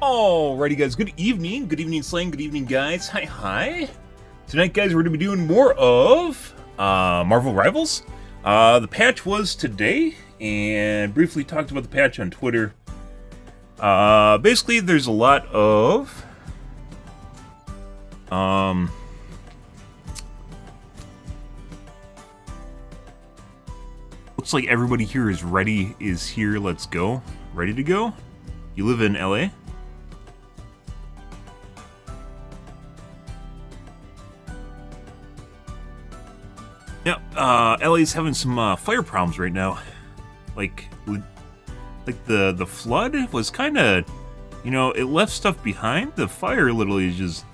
Alrighty guys, good evening Slang, good evening guys, hi. Tonight guys, we're going to be doing more of Marvel Rivals. The patch was today, and briefly talked about the patch on Twitter. Basically there's a lot of looks like everybody here is here, let's go. Ready to go? You live in LA? Yep, LA's having some fire problems right now. Like the flood was kind of, it left stuff behind. The fire literally is just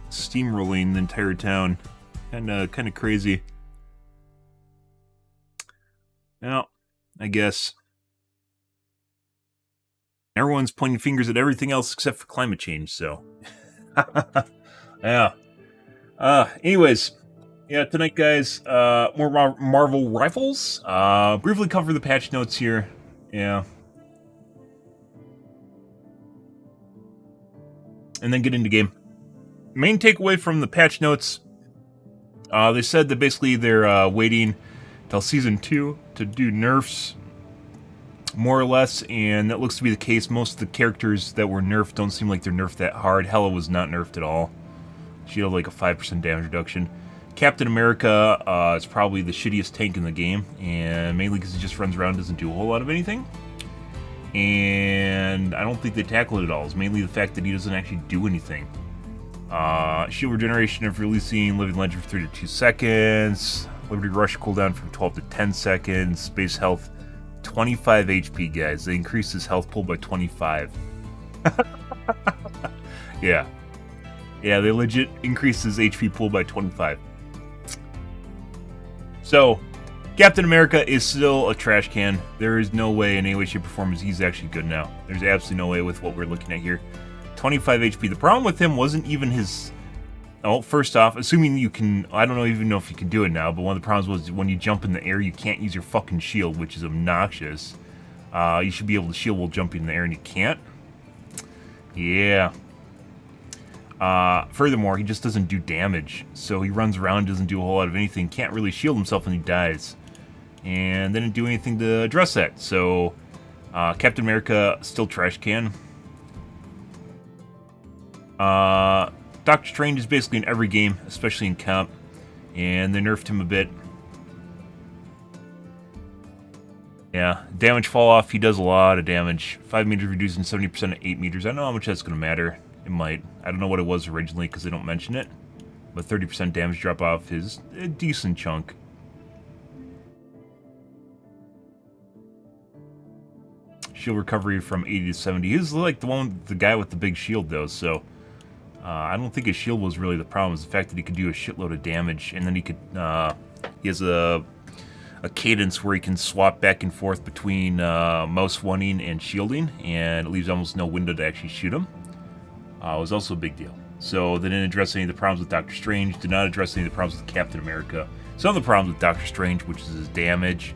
steamrolling the entire town. Kind of crazy. Well, I guess everyone's pointing fingers at everything else except for climate change, so. Yeah. Anyways. Yeah, tonight, guys, more Marvel Rivals. Briefly cover the patch notes here. Yeah. And then get into game. Main takeaway from the patch notes. They said that basically they're waiting till Season 2 to do nerfs, more or less, and that looks to be the case. Most of the characters that were nerfed don't seem like they're nerfed that hard. Hela was not nerfed at all. She had like a 5% damage reduction. Captain America is probably the shittiest tank in the game, and mainly because he just runs around and doesn't do a whole lot of anything. And I don't think they tackle it at all. It's mainly the fact that he doesn't actually do anything. Shield regeneration of releasing Living Legend for 3 to 2 seconds. Liberty Rush cooldown from 12 to 10 seconds. Base health 25 HP, guys. They increased his health pool by 25. Yeah. Yeah, they legit increased his HP pool by 25. So, Captain America is still a trash can. There is no way in any way, shape, or form he's actually good now. There's absolutely no way with what we're looking at here. 25 HP. The problem with him wasn't even his... Oh, first off, assuming you can... I don't even know if you can do it now, but one of the problems was when you jump in the air, you can't use your fucking shield, which is obnoxious. You should be able to shield while jumping in the air, and you can't. Yeah. Furthermore, he just doesn't do damage, so he runs around, doesn't do a whole lot of anything, can't really shield himself when he dies, and they didn't do anything to address that. So Captain America still trash can. Doctor Strange is basically in every game, especially in comp, and they nerfed him a bit. Yeah, damage fall off, he does a lot of damage. 5 meters reducing 70% at 8 meters. I don't know how much that's going to matter. It might. I don't know what it was originally because they don't mention it. But 30% damage drop off is a decent chunk. Shield recovery from 80 to 70. He's like the guy with the big shield though, so I don't think his shield was really the problem. It's the fact that he could do a shitload of damage, and then he could he has a cadence where he can swap back and forth between mouse wanting and shielding, and it leaves almost no window to actually shoot him. Was also a big deal. So they didn't address any of the problems with Doctor Strange, did not address any of the problems with Captain America. Some of the problems with Doctor Strange, which is his damage.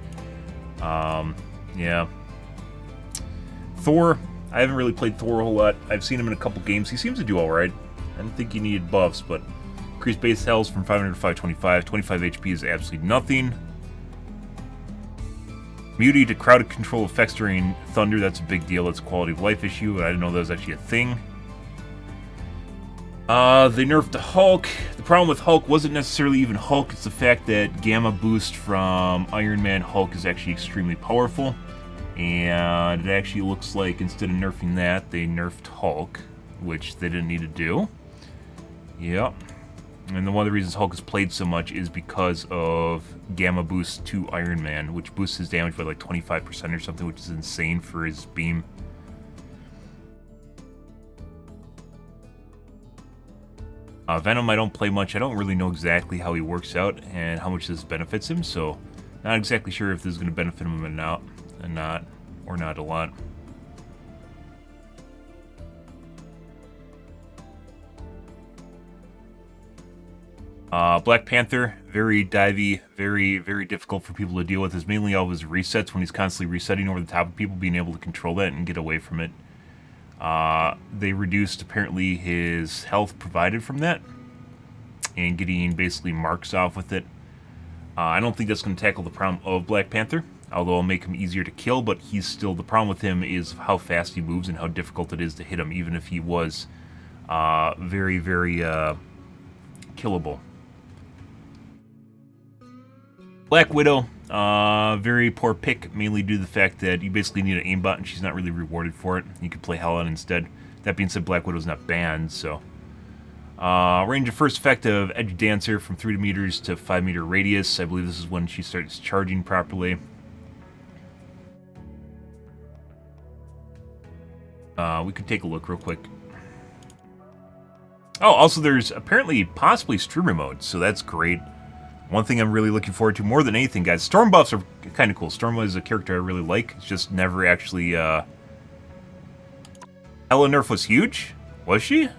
Yeah. Thor, I haven't really played Thor a whole lot. I've seen him in a couple games. He seems to do alright. I didn't think he needed buffs, but increased base health from 500 to 525. 25 HP is absolutely nothing. Immunity to crowd control effects during thunder, that's a big deal. That's a quality of life issue. I didn't know that was actually a thing. They nerfed the Hulk. The problem with Hulk wasn't necessarily even Hulk, it's the fact that Gamma Boost from Iron Man Hulk is actually extremely powerful. And it actually looks like instead of nerfing that, they nerfed Hulk, which they didn't need to do. Yep. And one of the reasons Hulk is played so much is because of Gamma Boost to Iron Man, which boosts his damage by like 25% or something, which is insane for his beam. Venom I don't play much. I don't really know exactly how he works out and how much this benefits him, so not exactly sure if this is going to benefit him or not a lot. Black Panther, very divey, very difficult for people to deal with. Is mainly all of his resets when he's constantly resetting over the top of people, being able to control that and get away from it. They reduced apparently his health provided from that, and getting basically marks off with it. I don't think that's going to tackle the problem of Black Panther, although it'll make him easier to kill, but he's still, the problem with him is how fast he moves and how difficult it is to hit him, even if he was very, very killable. Black Widow, very poor pick, mainly due to the fact that you basically need an aimbot and she's not really rewarded for it. You could play Hell on instead. That being said, Black Widow's not banned, so... range of first effect of Edge Dancer from 3 meters to 5 meter radius. I believe this is when she starts charging properly. We could take a look real quick. Oh, also there's apparently possibly streamer mode, so that's great. One thing I'm really looking forward to more than anything, guys, storm buffs are kind of cool. Storm is a character I really like. It's just never actually... Hella Nerf was huge? Was she?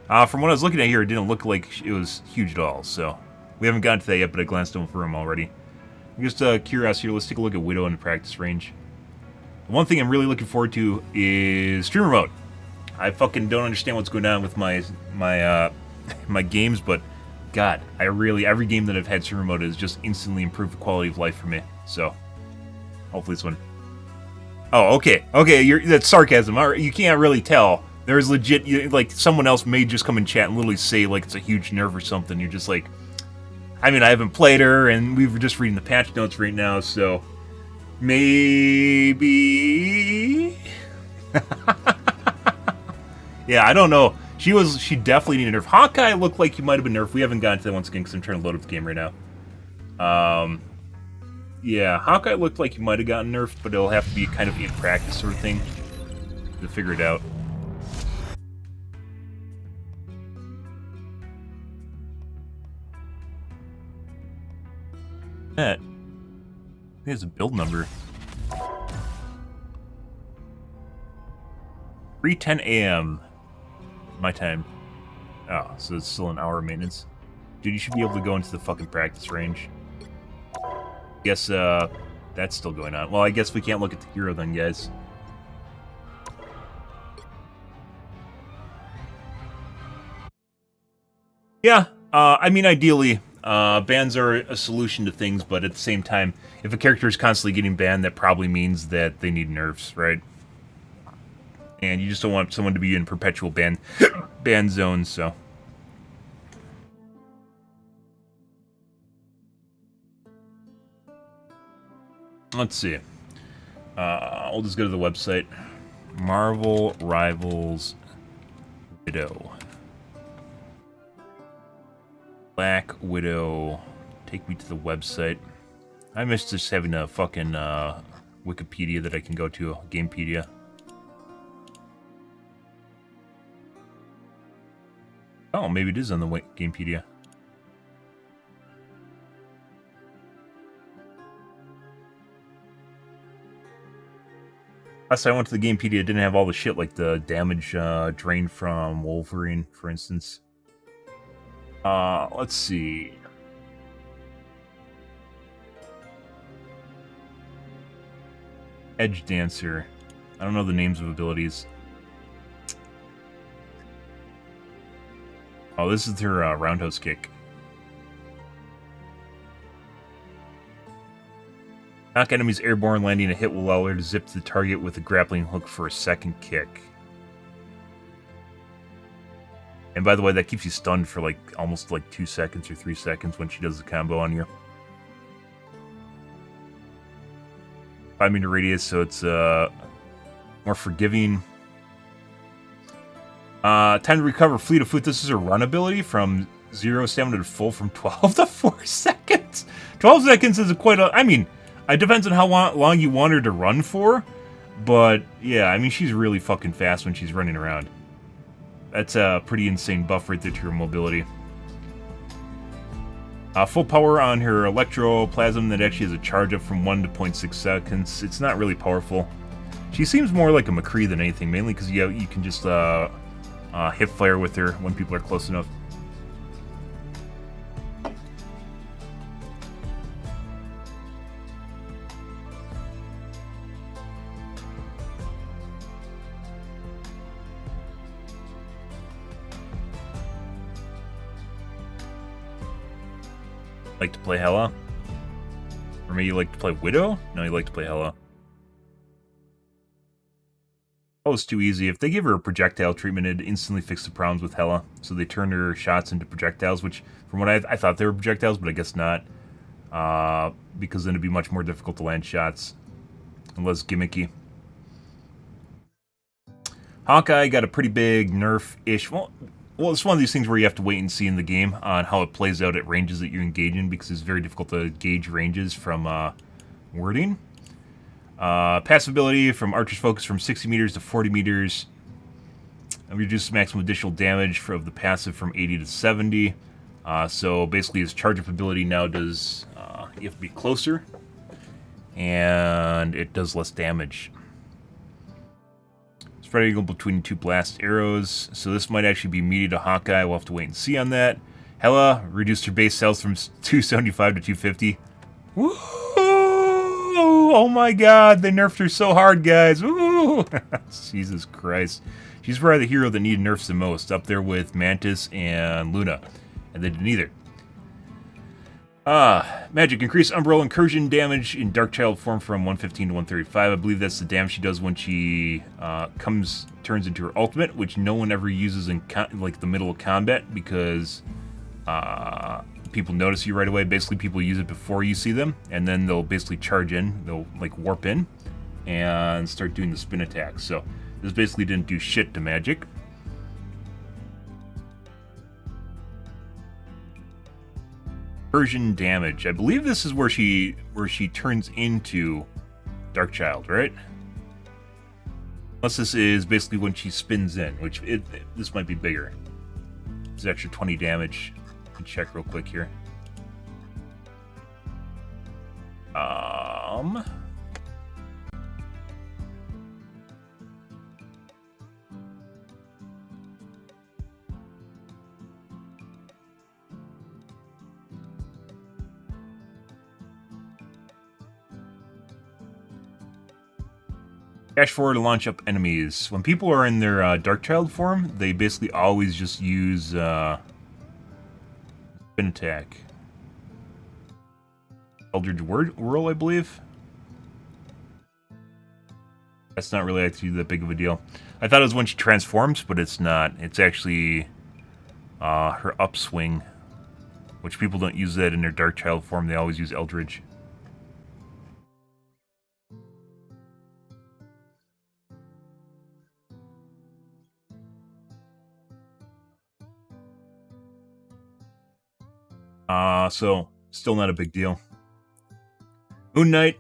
From what I was looking at here, it didn't look like it was huge at all, so... We haven't gotten to that yet, but I glanced over him already. Just curious here, let's take a look at Widow in the practice range. The one thing I'm really looking forward to is streamer mode. I fucking don't understand what's going on with my games, but... God, I really, every game that I've had streamer mode has just instantly improved the quality of life for me, so... Hopefully this one... Oh, okay, that's sarcasm. You can't really tell. There's legit, like, someone else may just come in chat and literally say, like, it's a huge nerf or something. You're just like... I mean, I haven't played her, and we were just reading the patch notes right now, so... Maybe... Yeah, I don't know. She definitely needed a nerf. Hawkeye looked like he might have been nerfed. We haven't gotten to that once again because I'm trying to load up the game right now. Yeah, Hawkeye looked like he might have gotten nerfed, but it'll have to be kind of in practice sort of thing to figure it out. That. He has a build number. 3:10 a.m. My time. Oh, so it's still an hour of maintenance. Dude, you should be able to go into the fucking practice range. Guess, that's still going on. Well, I guess we can't look at the hero then, guys. Yeah, I mean, ideally, bans are a solution to things, but at the same time, if a character is constantly getting banned, that probably means that they need nerfs, right? And you just don't want someone to be in perpetual ban zones, so... Let's see. I'll just go to the website. Marvel Rivals Widow. Black Widow. Take me to the website. I miss just having a fucking Wikipedia that I can go to. Gamepedia. Oh, maybe it is on the Gamepedia. Last time I went to the Gamepedia, it didn't have all the shit like the damage drained from Wolverine, for instance. Let's see. Edge Dancer. I don't know the names of abilities. Oh, this is her roundhouse kick. Knock enemies airborne, landing a hit will allow her to zip to the target with a grappling hook for a second kick. And by the way, that keeps you stunned for like almost like 2 seconds or 3 seconds when she does the combo on you. 5 meter radius, so it's more forgiving. Time to recover fleet of foot. This is her run ability from 0 stamina to full from 12 to 4 seconds. 12 seconds is quite a... I mean, it depends on how long you want her to run for. But, yeah, I mean, she's really fucking fast when she's running around. That's a pretty insane buff right there to her mobility. Full power on her electroplasm that actually has a charge up from 1 to 0.6 seconds. It's not really powerful. She seems more like a McCree than anything, mainly because you can just hip fire with her when people are close enough. Like to play Hela? Or maybe you like to play Widow? No, you like to play Hela. Oh, it's too easy. If they give her a projectile treatment, it'd instantly fix the problems with Hela. So they turn her shots into projectiles, which, from what I thought they were projectiles, but I guess not. Because then it'd be much more difficult to land shots. And less gimmicky. Hawkeye got a pretty big nerf-ish. Well, it's one of these things where you have to wait and see in the game on how it plays out at ranges that you engage in, because it's very difficult to gauge ranges from wording. Passive ability from Archer's Focus from 60 meters to 40 meters. And reduce maximum additional damage of the passive from 80 to 70. So basically his charge-up ability now does, you have to be closer. And it does less damage. Spread eagle between 2 blast arrows. So this might actually be meaty to Hawkeye. We'll have to wait and see on that. Hela reduced her base health from 275 to 250. Woo! Oh my god, they nerfed her so hard, guys. Woo! Jesus Christ. She's probably the hero that needed nerfs the most, up there with Mantis and Luna. And they did neither. Magic. Increase Umbral incursion damage in Darkchild form from 115 to 135. I believe that's the damage she does when she turns into her ultimate, which no one ever uses in like the middle of combat because people notice you right away. Basically, people use it before you see them, and then they'll basically charge in. They'll like warp in and start doing the spin attack. So this basically didn't do shit to Magic. Incursion damage. I believe this is where she turns into Darkchild, right? Unless this is basically when she spins in, which this might be bigger. It's extra 20 damage. Let me check real quick here. Dash forward to launch up enemies. When people are in their Darkchild form, they basically always just use spin attack. Eldritch Whirl, I believe. That's not really actually that big of a deal. I thought it was when she transforms, but it's not. It's actually her upswing, which people don't use that in their Darkchild form. They always use Eldritch. So still not a big deal. Moon Knight,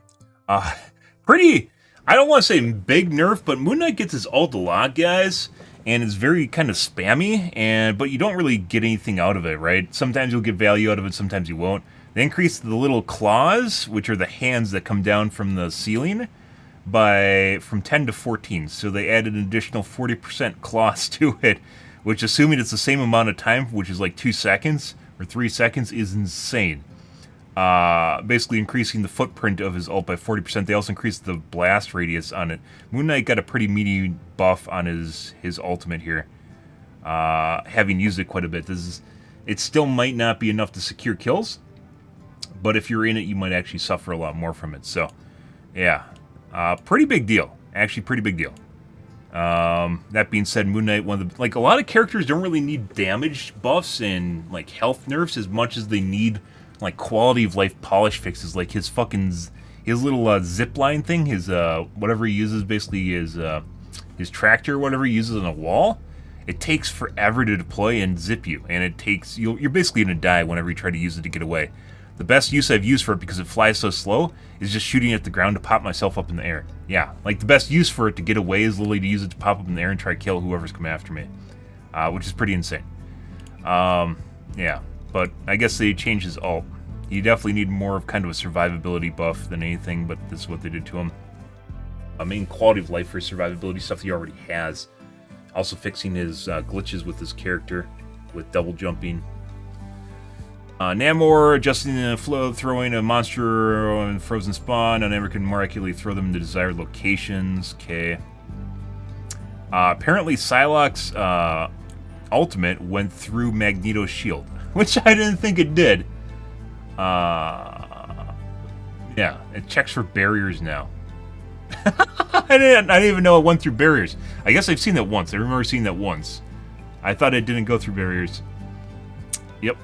pretty, I don't want to say big nerf, but Moon Knight gets his ult a lot, guys, and it's very kind of spammy, but you don't really get anything out of it, right? Sometimes you'll get value out of it, sometimes you won't. They increased the little claws, which are the hands that come down from the ceiling, from 10 to 14, so they added an additional 40% claws to it, which, assuming it's the same amount of time, which is like 2 seconds, or 3 seconds, is insane. Basically increasing the footprint of his ult by 40%. They also increased the blast radius on it. Moon Knight got a pretty meaty buff on his ultimate here. Having used it quite a bit. It still might not be enough to secure kills, but if you're in it, you might actually suffer a lot more from it. So, yeah. Pretty big deal. Actually, pretty big deal. That being said, Moon Knight, a lot of characters don't really need damage buffs and like health nerfs as much as they need like quality of life polish fixes, like his little zipline thing, his whatever he uses, basically his tractor, whatever he uses on a wall. It takes forever to deploy and zip you, and you're basically gonna die whenever you try to use it to get away. The best use I've used for it, because it flies so slow, is just shooting at the ground to pop myself up in the air. Yeah, like the best use for it to get away is literally to use it to pop up in the air and try to kill whoever's coming after me, which is pretty insane. Yeah, but I guess they changed his ult. You definitely need more of kind of a survivability buff than anything, but this is what they did to him. Main quality of life for survivability stuff he already has. Also fixing his glitches with his character, with double jumping. Namor, adjusting the flow, throwing a monster in frozen spawn. Namor can more accurately throw them into desired locations. Okay. Apparently Psylocke's ultimate went through Magneto's shield, which I didn't think it did. Yeah, it checks for barriers now. I didn't even know it went through barriers. I guess I've seen that once. I remember seeing that once. I thought it didn't go through barriers. Yep.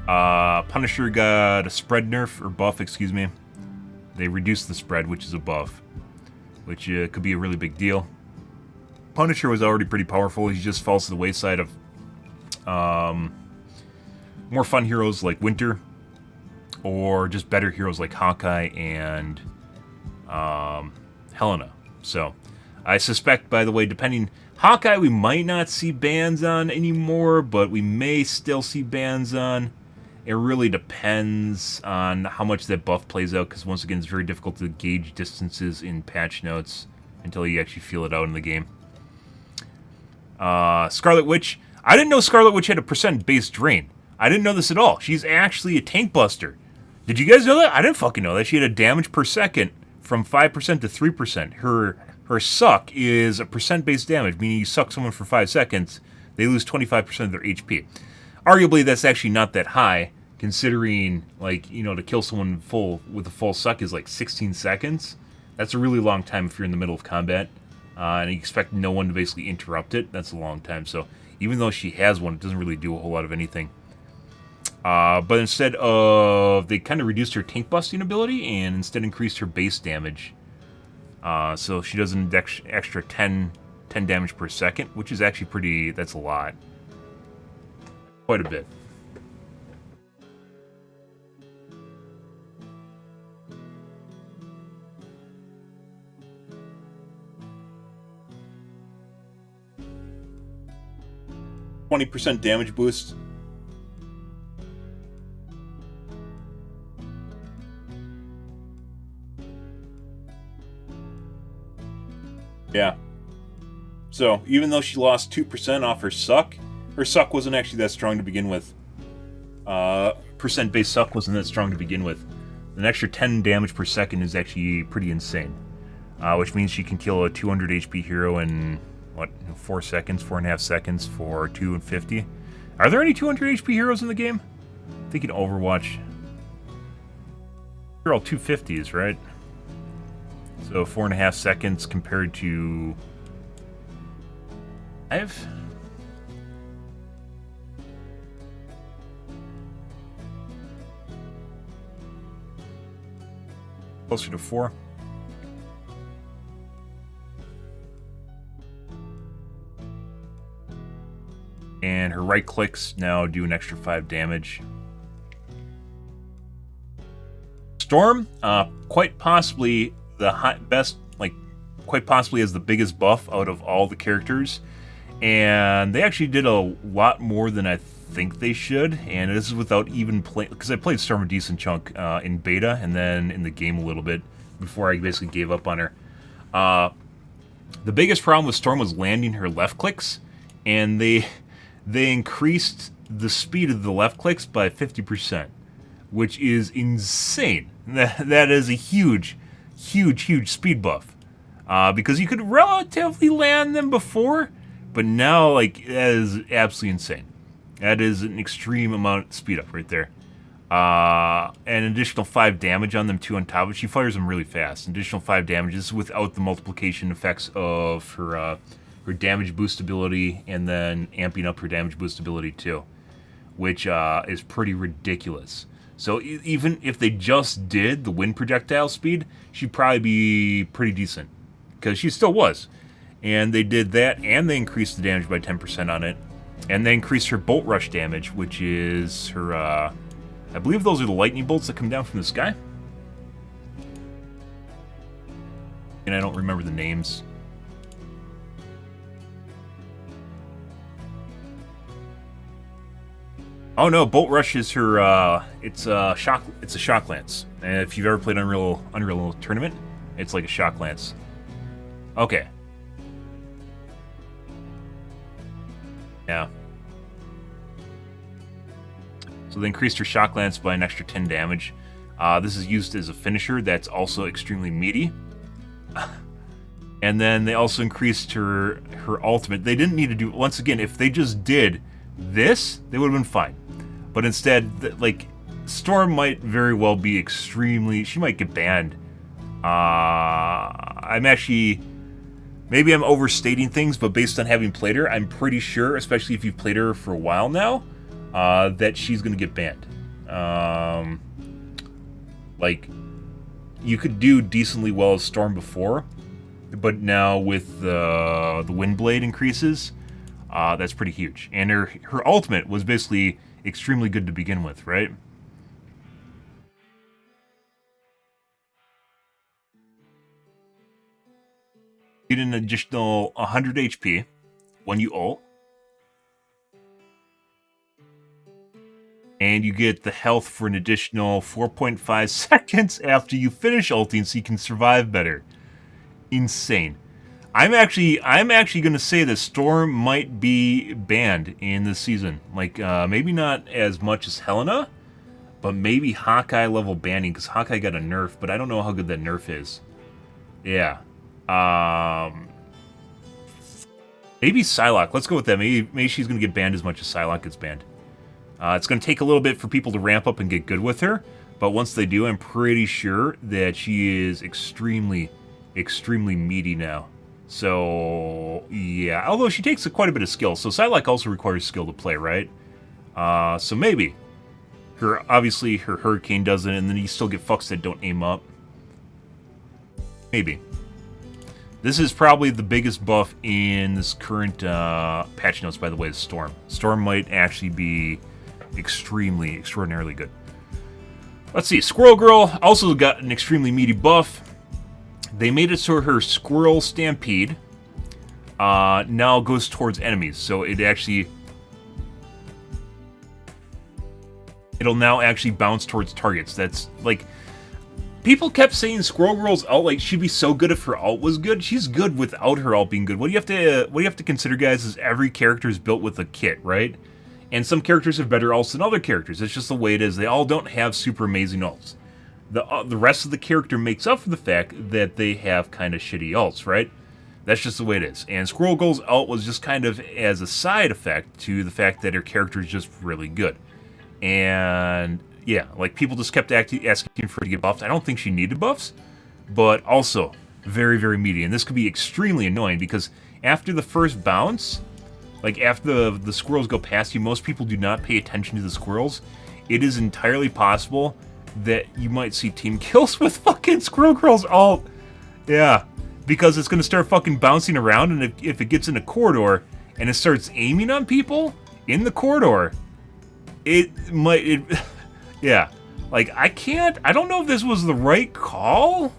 Punisher got a spread nerf, or buff, excuse me. They reduced the spread, which is a buff, which could be a really big deal. Punisher was already pretty powerful. He just falls to the wayside of more fun heroes like Winter, or just better heroes like Hawkeye and Helena. So I suspect, by the way, depending... Hawkeye we might not see bans on anymore, but we may still see bans on. It really depends on how much that buff plays out, because once again, it's very difficult to gauge distances in patch notes until you actually feel it out in the game. Scarlet Witch. I didn't know Scarlet Witch had a % base drain. I didn't know this at all. She's actually a tank buster. Did you guys know that? I didn't fucking know that. She had a damage per second from 5% to 3%. Her suck is a % base damage, meaning you suck someone for 5 seconds, they lose 25% of their HP. Arguably, that's actually not that high, considering, like, you know, to kill someone full with a full suck is like 16 seconds. That's a really long time if you're in the middle of combat, and you expect no one to basically interrupt it. That's a long time. So even though she has one, it doesn't really do a whole lot of anything. But instead of... They kind of reduced her tank busting ability and instead increased her base damage. So she does an extra 10 damage per second, which is actually pretty... That's a lot. Quite a bit. %20 damage boost. Yeah. So, even though she lost 2% off her suck wasn't actually that strong to begin with. % base suck wasn't that strong to begin with. An extra 10 damage per second is actually pretty insane. Which means she can kill a 200 HP hero in, what, 4 seconds, 4.5 seconds for 250. Are there any 200 HP heroes in the game? I'm thinking Overwatch. They're all 250s, right? So 4.5 seconds compared to... Closer to 4. And her right clicks now do an extra 5 damage. Storm, quite possibly the best, like, quite possibly has the biggest buff out of all the characters. And they actually did a lot more than I think they should. And this is without even playing, because I played Storm a decent chunk in beta and then in the game a little bit before I basically gave up on her. The biggest problem with Storm was landing her left clicks, and they increased the speed of the left clicks by 50%, which is insane. That is a huge speed buff. Because you could relatively land them before, but now, like, that is absolutely insane. That is an extreme amount of speed up right there. An additional 5 damage on them too on top of it. She fires them really fast. An additional 5 damage. This is without the multiplication effects of her damage boost ability, and then amping up her damage boost ability too, which is pretty ridiculous. So even if they just did the wind projectile speed, she'd probably be pretty decent, because she still was. And they did that, and they increased the damage by 10% on it, and they increased her bolt rush damage, which is her, I believe those are the lightning bolts that come down from the sky. And I don't remember the names. Oh no, Bolt Rush is her, it's a shock lance. And if you've ever played Unreal Tournament, it's like a shock lance. Okay. Yeah. So they increased her shock lance by an extra 10 damage. This is used as a finisher that's also extremely meaty. And then they also increased her ultimate. They didn't need to do, once again, if they just did this, they would have been fine. But instead, like, Storm might very well be extremely... She might get banned. I'm actually... Maybe I'm overstating things, but based on having played her, I'm pretty sure, especially if you've played her for a while now, that she's going to get banned. Like, you could do decently well as Storm before, but now with the wind blade increases, that's pretty huge. And her ultimate was basically extremely good to begin with, right? You get an additional 100 HP when you ult. And you get the health for an additional 4.5 seconds after you finish ulting, so you can survive better. Insane. I'm actually going to say that Storm might be banned in this season. Like, maybe not as much as Helena, but maybe Hawkeye level banning, because Hawkeye got a nerf, but I don't know how good that nerf is. Yeah. Maybe Psylocke. Let's go with that. Maybe she's going to get banned as much as Psylocke gets banned. It's going to take a little bit for people to ramp up and get good with her, but once they do, I'm pretty sure that she is extremely, extremely meaty now. So, yeah. Although she takes quite a bit of skill. So Psylocke also requires skill to play, right? So maybe. Obviously, her Hurricane doesn't, and then you still get fucks that don't aim up. Maybe. This is probably the biggest buff in this current patch notes, by the way, is Storm. Storm might actually be extremely, extraordinarily good. Let's see. Squirrel Girl also got an extremely meaty buff. They made it so her Squirrel Stampede now goes towards enemies. So it'll now actually bounce towards targets. That's like... People kept saying Squirrel Girl's ult, like, she'd be so good if her ult was good. She's good without her ult being good. What you have to consider, guys, is every character is built with a kit, right? And some characters have better ults than other characters. It's just the way it is. They all don't have super amazing ults. The rest of the character makes up for the fact that they have kind of shitty ults, right? That's just the way it is. And Squirrel Girl's ult was just kind of as a side effect to the fact that her character is just really good. And... yeah, like, people just kept asking for her to get buffed. I don't think she needed buffs, but also very, very meaty. And this could be extremely annoying because after the first bounce, like, after the squirrels go past you, most people do not pay attention to the squirrels. It is entirely possible that you might see team kills with fucking Squirrel Girl's ult. Yeah, because it's going to start fucking bouncing around, and if it gets in a corridor and it starts aiming on people in the corridor, it might... yeah, like, I don't know if this was the right call.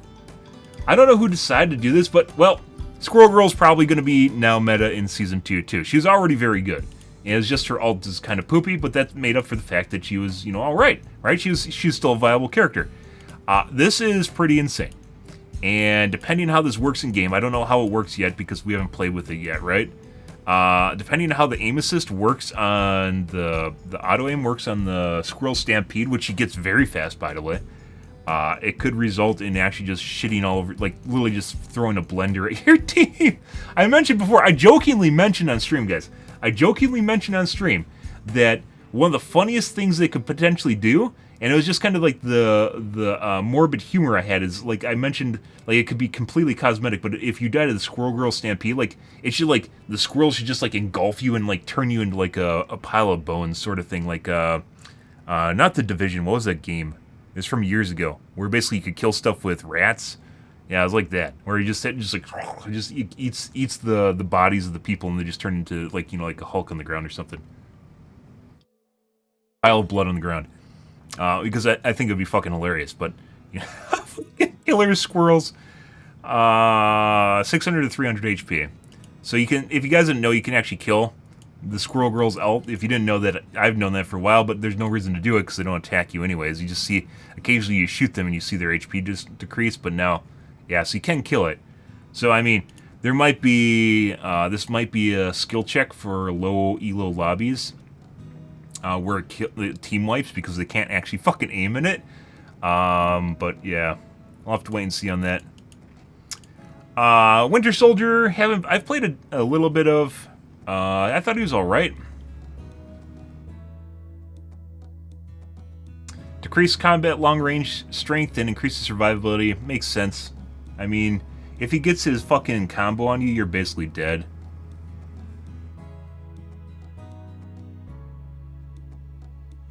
I don't know who decided to do this, but, well, Squirrel Girl's probably going to be now meta in Season 2, too. She was already very good. And it's just her ult is kind of poopy, but that made up for the fact that she was, you know, alright, right? She's still a viable character. This is pretty insane. And depending on how this works in game, I don't know how it works yet because we haven't played with it yet, right? Depending on how the aim assist works on the auto aim works on the Squirrel Stampede, which he gets very fast, by the way, it could result in actually just shitting all over, like literally just throwing a blender at your team. I mentioned before, I jokingly mentioned on stream, guys, that one of the funniest things they could potentially do, and it was just kind of like the morbid humor I had, is like I mentioned, like it could be completely cosmetic, but if you died of the Squirrel Girl Stampede, like it should, like the squirrel should just like engulf you and like turn you into like a pile of bones sort of thing, like not The Division. What was that game? It was from years ago, where basically you could kill stuff with rats. Yeah, it was like that, where he just eats the bodies of the people, and they just turn into, like, you know, like a Hulk on the ground or something. Pile of blood on the ground. Because I think it would be fucking hilarious, but, you know, killer squirrels. 600 to 300 HP. So you can, if you guys didn't know, you can actually kill the Squirrel Girl's ult. If you didn't know that, I've known that for a while, but there's no reason to do it because they don't attack you anyways. You just see, occasionally you shoot them and you see their HP just decrease, but now, yeah, so you can kill it. So, I mean, there might be, this might be a skill check for low elo lobbies, where it team wipes because they can't actually fucking aim in it. But yeah, I'll have to wait and see on that. Winter Soldier, I've played a little bit of, I thought he was alright. Decrease combat long range strength and increases survivability. Makes sense. I mean, if he gets his fucking combo on you, you're basically dead.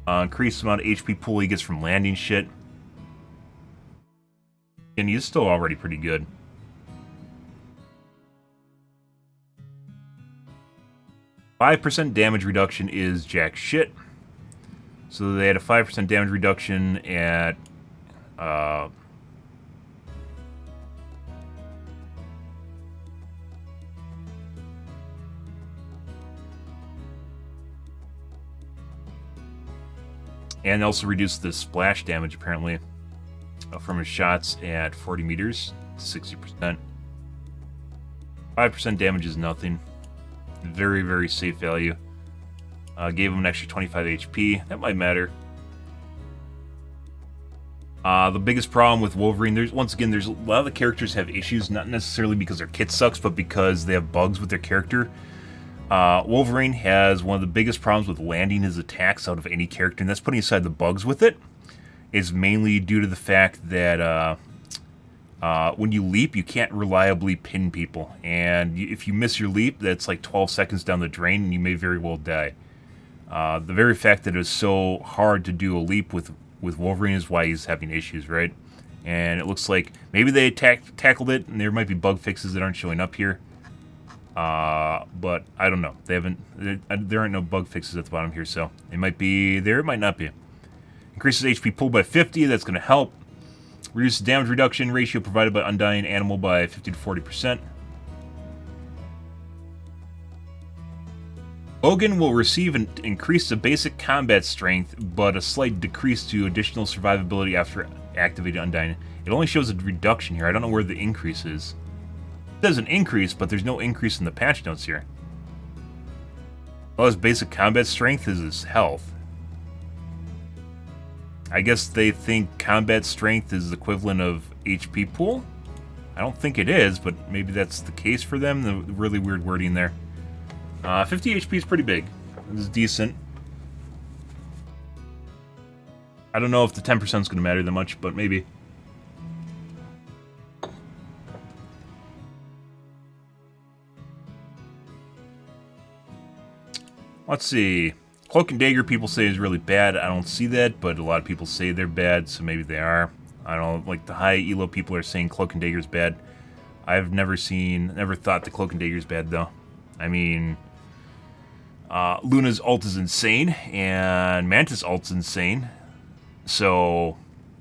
Increased amount of HP pool he gets from landing shit. And he's still already pretty good. %5 damage reduction is jack shit. So they had a 5% damage reduction at and also reduced the splash damage apparently from his shots at 40 meters to 60%. 5% damage is nothing. Very, very safe value. Gave him an extra 25 HP. That might matter. The biggest problem with Wolverine, there's a lot of the characters have issues, not necessarily because their kit sucks, but because they have bugs with their character. Wolverine has one of the biggest problems with landing his attacks out of any character, and that's putting aside the bugs with it. It's mainly due to the fact that when you leap, you can't reliably pin people. And if you miss your leap, that's like 12 seconds down the drain, and you may very well die. The very fact that it was so hard to do a leap with Wolverine is why he's having issues, right? And it looks like maybe they tackled it, and there might be bug fixes that aren't showing up here. But I don't know. There aren't no bug fixes at the bottom here, so it might be there, it might not be. Increases HP pool by 50, that's going to help. Reduces damage reduction ratio provided by Undying Animal by 50 to 40%. Logan will receive an increase to basic combat strength, but a slight decrease to additional survivability after activating Undying. It only shows a reduction here. I don't know where the increase is. It says an increase, but there's no increase in the patch notes here. Well, his basic combat strength is his health. I guess they think combat strength is the equivalent of HP pool? I don't think it is, but maybe that's the case for them. The really weird wording there. 50 HP is pretty big. This is decent. I don't know if the 10% is going to matter that much, but maybe. Let's see. Cloak and Dagger people say is really bad. I don't see that, but a lot of people say they're bad, so maybe they are. I don't know, like the high elo people are saying Cloak and Dagger is bad. I've never thought the Cloak and Dagger is bad though. I mean, Luna's ult is insane, and Mantis' ult's insane. So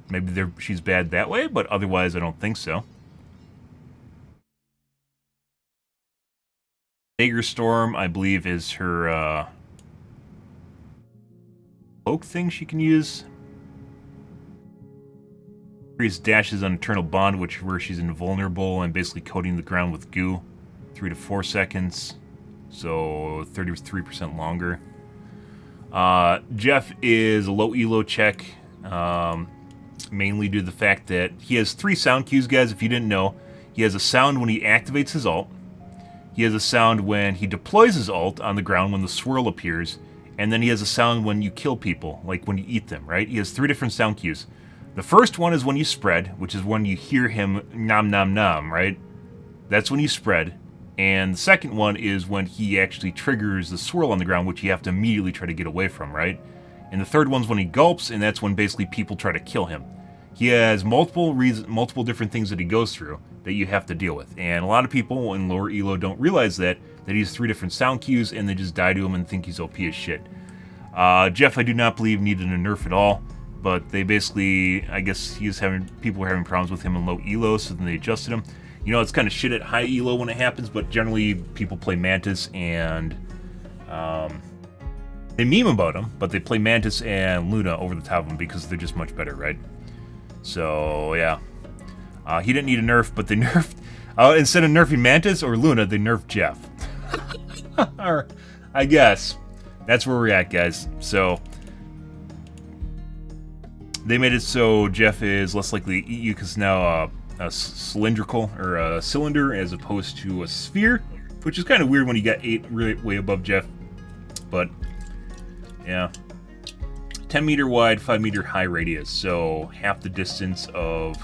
maybe she's bad that way, but otherwise I don't think so. Dagger Storm, I believe, is her cloak thing she can use. Increase dashes on Eternal Bond, where she's invulnerable and basically coating the ground with goo. 3 to 4 seconds. So 33% longer. Jeff is a low elo check. Mainly due to the fact that he has 3 sound cues, guys, if you didn't know. He has a sound when he activates his ult. He has a sound when he deploys his ult on the ground when the swirl appears. And then he has a sound when you kill people, like when you eat them, right? He has 3 different sound cues. The first one is when you spread, which is when you hear him nom nom nom, right? That's when you spread. And the second one is when he actually triggers the swirl on the ground, which you have to immediately try to get away from, right? And the third one's when he gulps, and that's when basically people try to kill him. He has multiple different things that he goes through that you have to deal with. And a lot of people in lower elo don't realize that he has 3 different sound cues, and they just die to him and think he's OP as shit. Jeff, I do not believe, needed a nerf at all, but they basically, I guess people were having problems with him in low elo, so then they adjusted him. You know, it's kind of shit at high elo when it happens, but generally people play Mantis and they meme about him, but they play Mantis and Luna over the top of him because they're just much better, right? So, yeah. He didn't need a nerf, but they nerfed... instead of nerfing Mantis or Luna, they nerfed Jeff. Or, I guess. That's where we're at, guys. So, they made it so Jeff is less likely to eat you because now a cylindrical, or a cylinder as opposed to a sphere, which is kind of weird when you got 8 really way above Jeff. But, yeah. 10 meter wide, 5 meter high radius. So half the distance of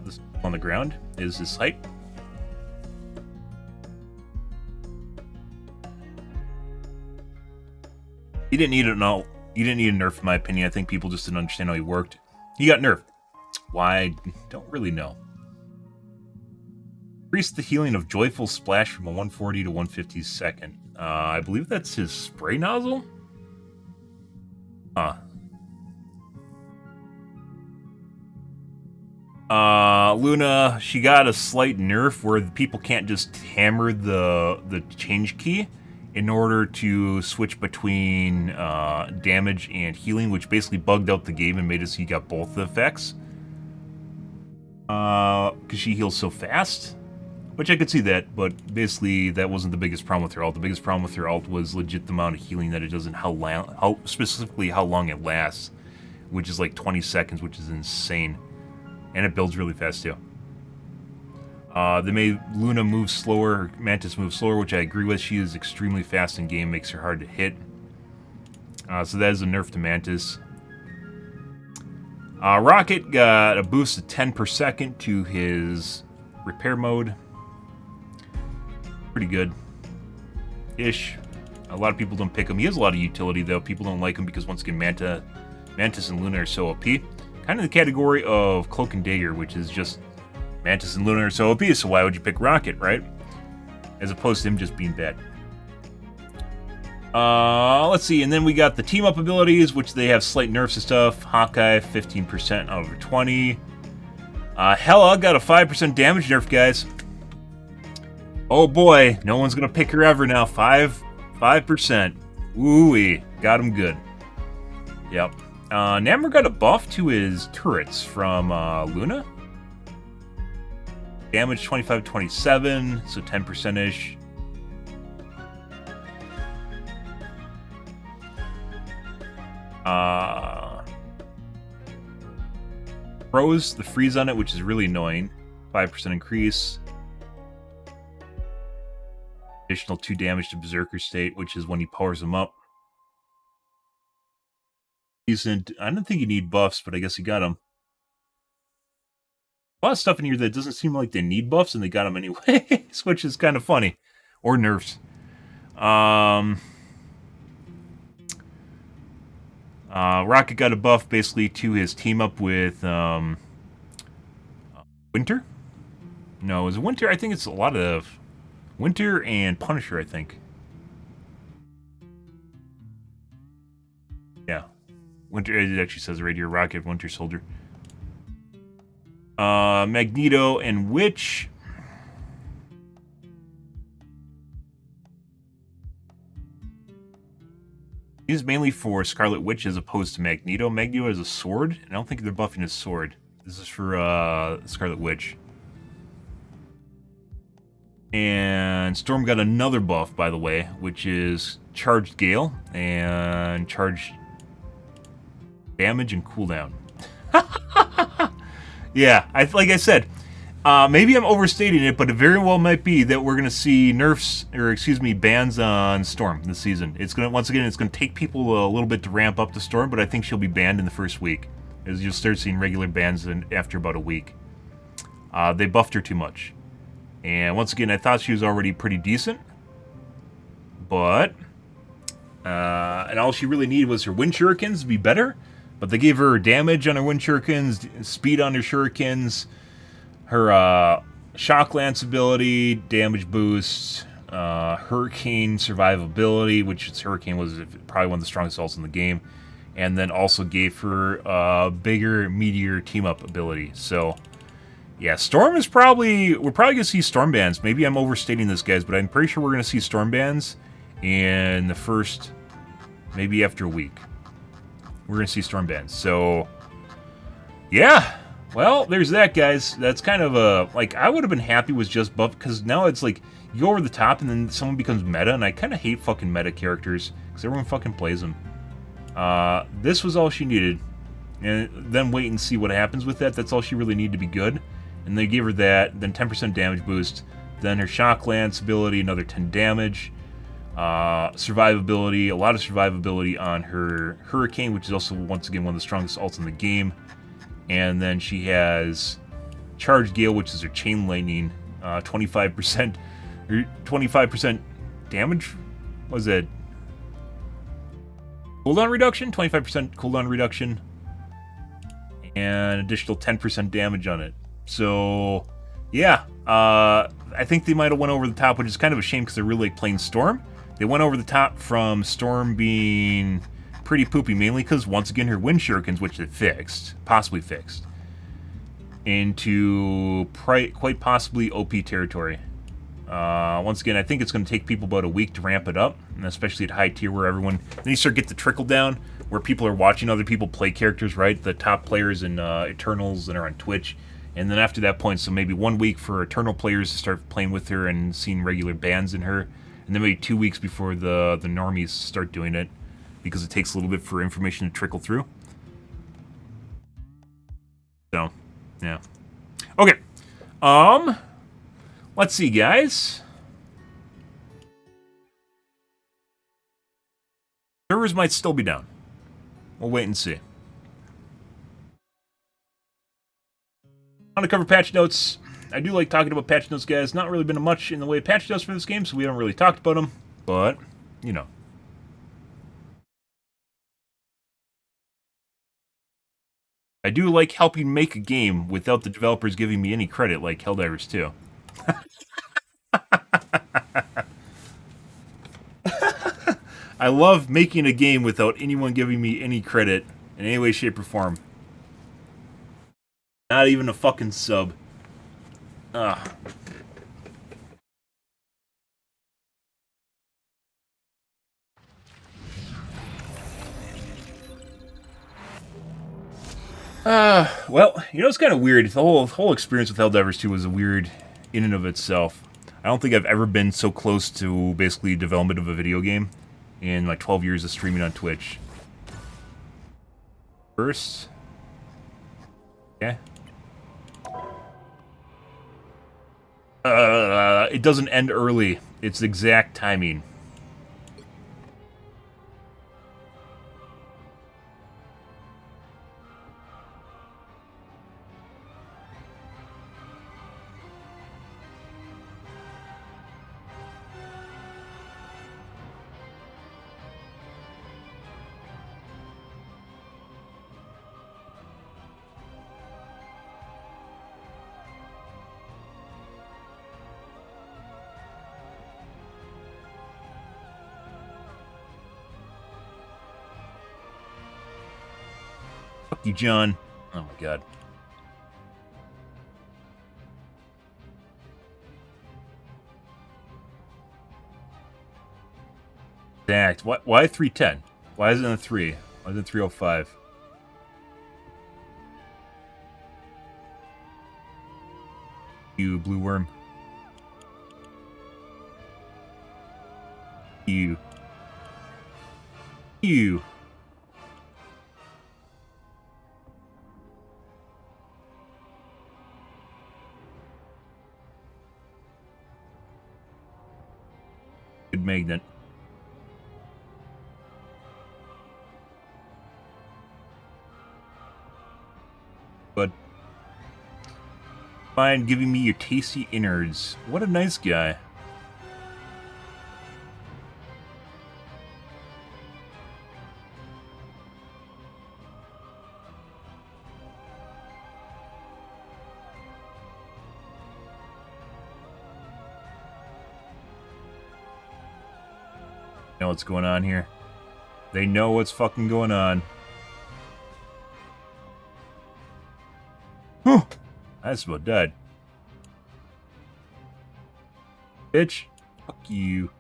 this on the ground is this height. He didn't need it all. You didn't need a nerf, in my opinion. I think people just didn't understand how he worked. He got nerfed. Why? I don't really know. Increased the healing of Joyful Splash from a 140 to 150 second. I believe that's his spray nozzle? Luna, she got a slight nerf where people can't just hammer the change key in order to switch between damage and healing, which basically bugged out the game and made it so you got both the effects. Because she heals so fast, which I could see that, but basically that wasn't the biggest problem with her ult. The biggest problem with her ult was legit the amount of healing that it does and specifically how long it lasts, which is like 20 seconds, which is insane. And it builds really fast too. They made Luna move slower, Mantis move slower, which I agree with. She is extremely fast in game, makes her hard to hit. So that is a nerf to Mantis. Rocket got a boost of 10 per second to his repair mode. Pretty good. Ish. A lot of people don't pick him. He has a lot of utility, though. People don't like him because, once again, Mantis and Luna are so OP. Kind of the category of Cloak and Dagger, which is just Mantis and Luna are so OP, so why would you pick Rocket, right? As opposed to him just being bad. Let's see, and then we got the team-up abilities, which they have slight nerfs and stuff. Hawkeye, 15% out of 20. Hela got a 5% damage nerf, guys. Oh boy, no one's gonna pick her ever now. 5%. Ooh-wee, got him good. Yep. Namor got a buff to his turrets from Luna. Damage 25-27, so 10%-ish. Froze the freeze on it, which is really annoying. 5% increase. Additional 2 damage to Berserker State, which is when he powers them up. Decent. I don't think you need buffs, but I guess you got them. A lot of stuff in here that doesn't seem like they need buffs, and they got them anyway, which is kind of funny. Or nerfs. Rocket got a buff basically to his team up with Winter. No, is it Winter? I think it's a lot of Winter and Punisher, I think. Yeah. Winter, it actually says right here, Rocket, Winter Soldier. Magneto and Witch. This is mainly for Scarlet Witch as opposed to Magneto. Magneto has a sword, and I don't think they're buffing his sword. This is for Scarlet Witch. And Storm got another buff, by the way, which is Charged Gale and Charged Damage and Cooldown. Yeah, like I said, maybe I'm overstating it, but it very well might be that we're going to see nerfs, or excuse me, bans on Storm this season. It's going to, once again, it's going to take people a little bit to ramp up the Storm, but I think she'll be banned in the first week, as you'll start seeing regular bans after about a week. They buffed her too much. And once again, I thought she was already pretty decent, but, and all she really needed was her wind shurikens to be better, but they gave her damage on her wind shurikens, speed on her shurikens, her shock lance ability, damage boost, hurricane survivability, which its hurricane was probably one of the strongest ults in the game, and then also gave her bigger meteor team up ability. So yeah, Storm is probably, we're probably gonna see Storm bans. Maybe I'm overstating this, guys, but I'm pretty sure we're gonna see Storm bans in the first, maybe after a week. We're gonna see Storm bans. So yeah, well, there's that, guys. That's kind of a, like, I would have been happy with just buff, because now it's like, you go over the top and then someone becomes meta, and I kind of hate fucking meta characters, because everyone fucking plays them. This was all she needed, and then wait and see what happens with that. That's all she really needed to be good. And they gave her that, then 10% damage boost, then her shock lance ability, another 10 damage. Survivability, a lot of survivability on her Hurricane, which is also, once again, one of the strongest ults in the game. And then she has Charge Gale, which is her Chain Lightning, 25% damage? What was it? Cooldown reduction? 25% cooldown reduction. And additional 10% damage on it. So, yeah. I think they might have went over the top, which is kind of a shame because they're really like playing Storm. They went over the top from Storm being pretty poopy, mainly because, once again, her wind shurikens, which they fixed, possibly fixed, into quite possibly OP territory. Once again, I think it's going to take people about a week to ramp it up, and especially at high tier where everyone... Then you start to get the trickle down, where people are watching other people play characters, right? The top players in Eternals that are on Twitch. And then after that point, so maybe 1 week for Eternal players to start playing with her and seeing regular bans in her. And then maybe 2 weeks before the normies start doing it, because it takes a little bit for information to trickle through. So, yeah. Okay. Let's see, guys. Servers might still be down. We'll wait and see. I want to cover patch notes. I do like talking about patch notes, guys. Not really been much in the way of patch notes for this game, so we haven't really talked about them. But, you know. I do like helping make a game without the developers giving me any credit, like Helldivers 2. I love making a game without anyone giving me any credit in any way, shape, or form. Not even a fucking sub. Ugh. Well, you know, it's kind of weird. The whole experience with Helldivers 2 was weird in and of itself. I don't think I've ever been so close to basically development of a video game in like 12 years of streaming on Twitch. First. Okay. It doesn't end early. It's exact timing. Fuck you, John. Oh my god. Exact. Why 310? Why isn't it 3? Why isn't it 305? You blue worm. You. You. Good magnet. But fine, giving me your tasty innards. What a nice guy. Know what's going on here. They know what's fucking going on. Whew. I just about died. Bitch. Fuck you.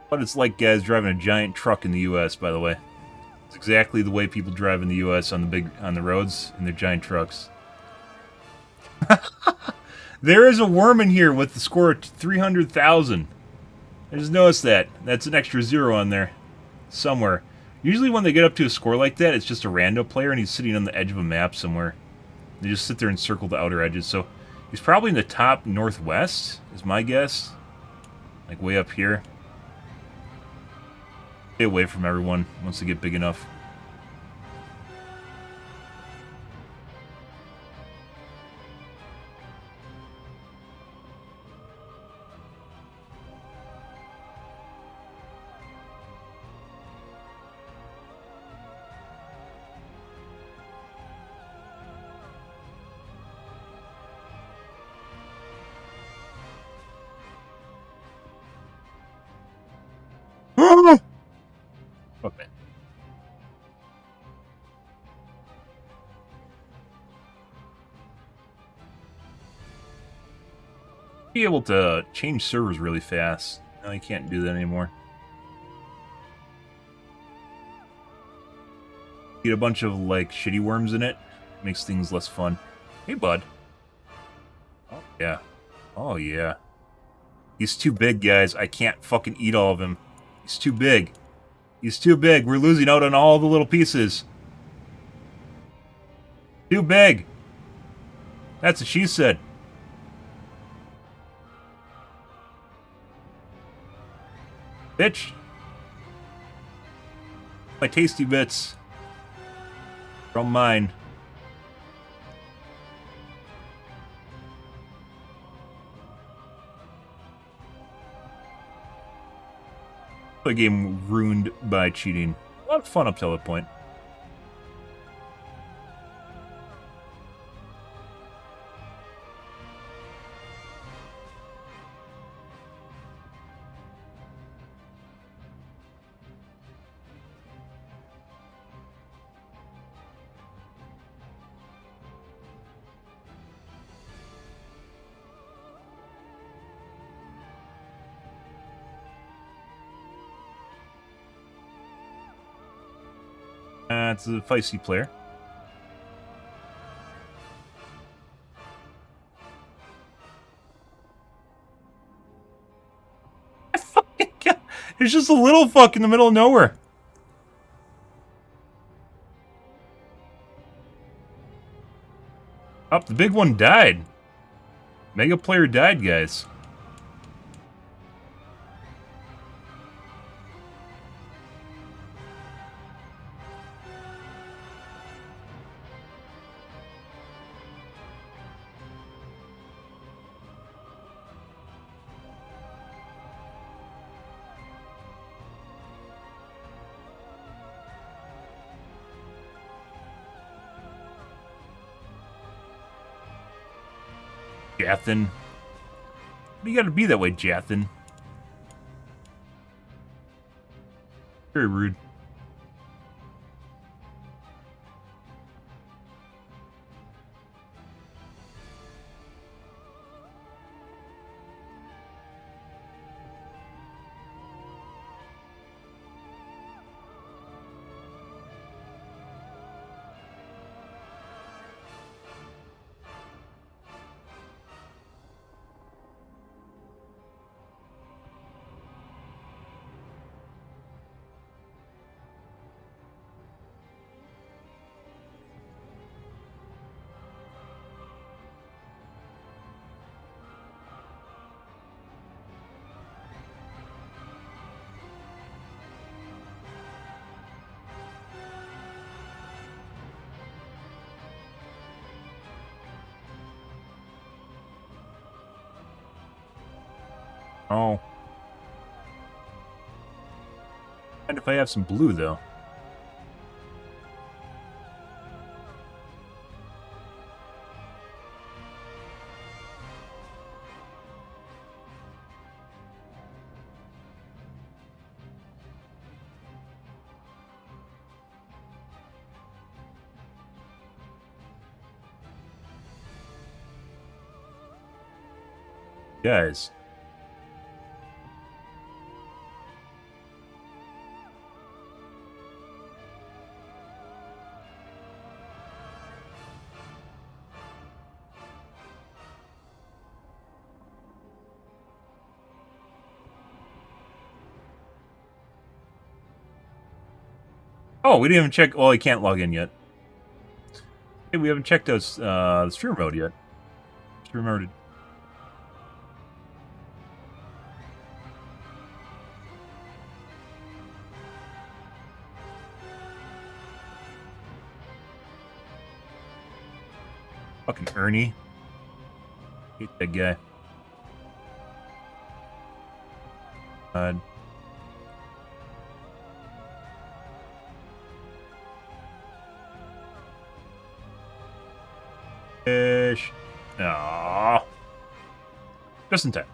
What it's like, guys, driving a giant truck in the US, by the way. It's exactly the way people drive in the US on the roads in their giant trucks. There is a worm in here with the score of 300,000. I just noticed that. That's an extra 0 on there. Somewhere. Usually when they get up to a score like that, it's just a rando player and he's sitting on the edge of a map somewhere. They just sit there and circle the outer edges. So he's probably in the top northwest, is my guess. Like way up here. Stay away from everyone once they get big enough. Okay. Be able to change servers really fast. No, you can't do that anymore. Get a bunch of like shitty worms in it. Makes things less fun. Hey, bud. Oh yeah. Oh yeah. He's too big, guys. I can't fucking eat all of him. He's too big. He's too big. We're losing out on all the little pieces. Too big. That's what she said. Bitch. My tasty bits. From mine. The game ruined by cheating. A lot of fun up till that point. It's a feisty player. There's just a little fuck in the middle of nowhere. Oh, the big one died. Mega player died, guys. Jathan. You gotta be that way, Jathan. Very rude. Oh. And if I have some blue, though. Guys. Oh, we didn't even check. Well, he can't log in yet. Hey, we haven't checked out the streamer mode yet. Streamer mode. Fucking Ernie. Hate that guy. Fish. Aww. Just in time.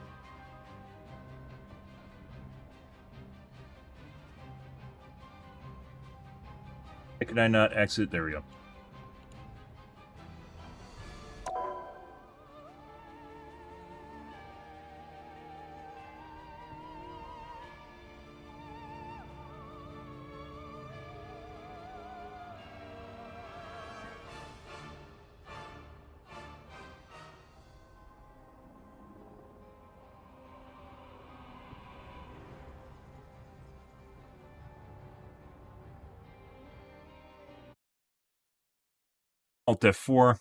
Why could I not exit? There we go. Alt F4.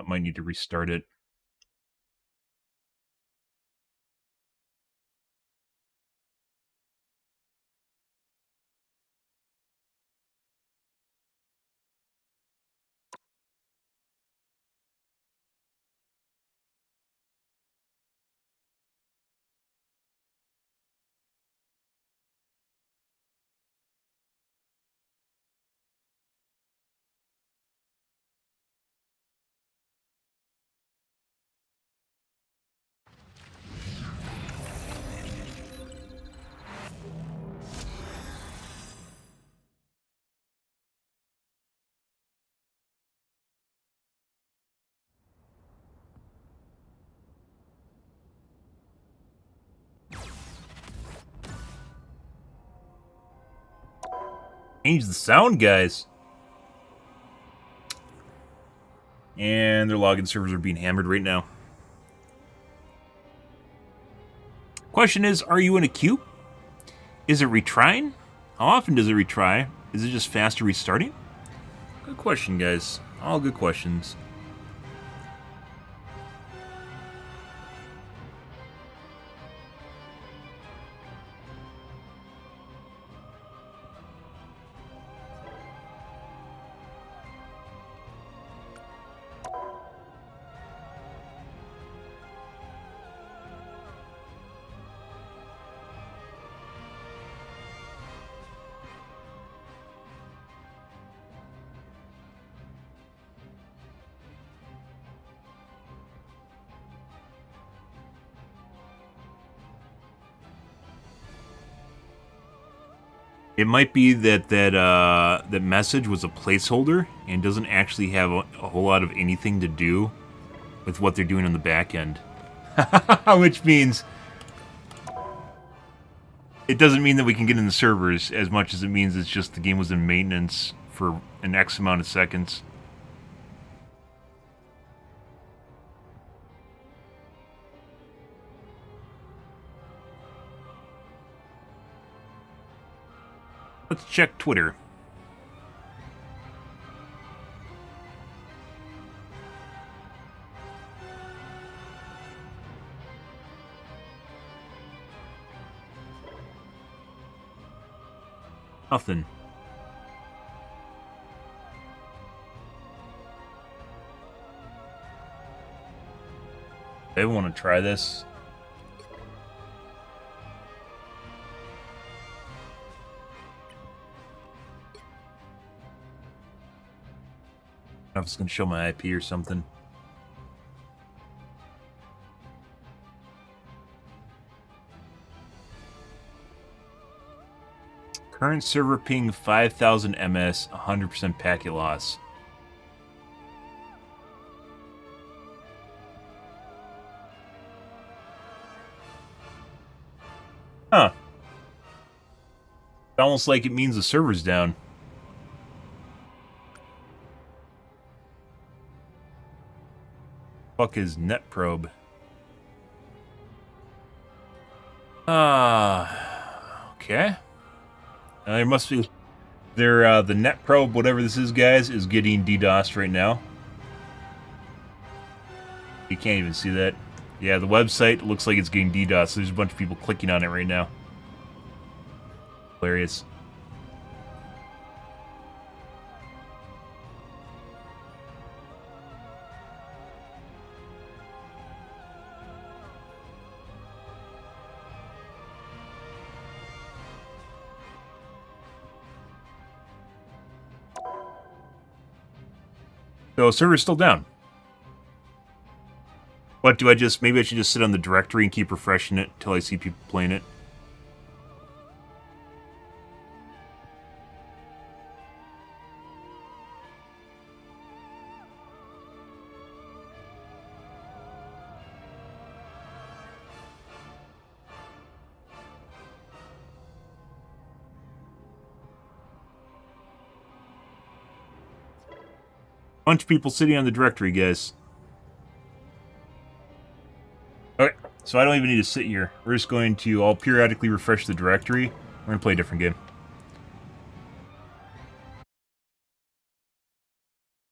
Might need to restart it. Change the sound, guys. And their login servers are being hammered right now. Question is, are you in a queue? Is it retrying? How often does it retry? Is it just faster restarting? Good question, guys. All good questions. It might be that that message was a placeholder and doesn't actually have a whole lot of anything to do with what they're doing on the back end. Which means it doesn't mean that we can get in the servers as much as it means it's just the game was in maintenance for an X amount of seconds. Let's check Twitter. Nothing. They want to try this. I was going to show my IP or something. Current server ping 5000 ms, 100% packet loss. Huh. It's almost like it means the server's down. Fuck is netprobe? Okay. There must be The net probe, whatever this is, guys, is getting DDoSed right now. You can't even see that. Yeah, the website looks like it's getting DDoSed. There's a bunch of people clicking on it right now. Hilarious. So, server's still down. What, do I just... Maybe I should just sit on the directory and keep refreshing it until I see people playing it? Bunch of people sitting on the directory, guys. Okay, so I don't even need to sit here. We're just going to... I'll periodically refresh the directory. We're going to play a different game.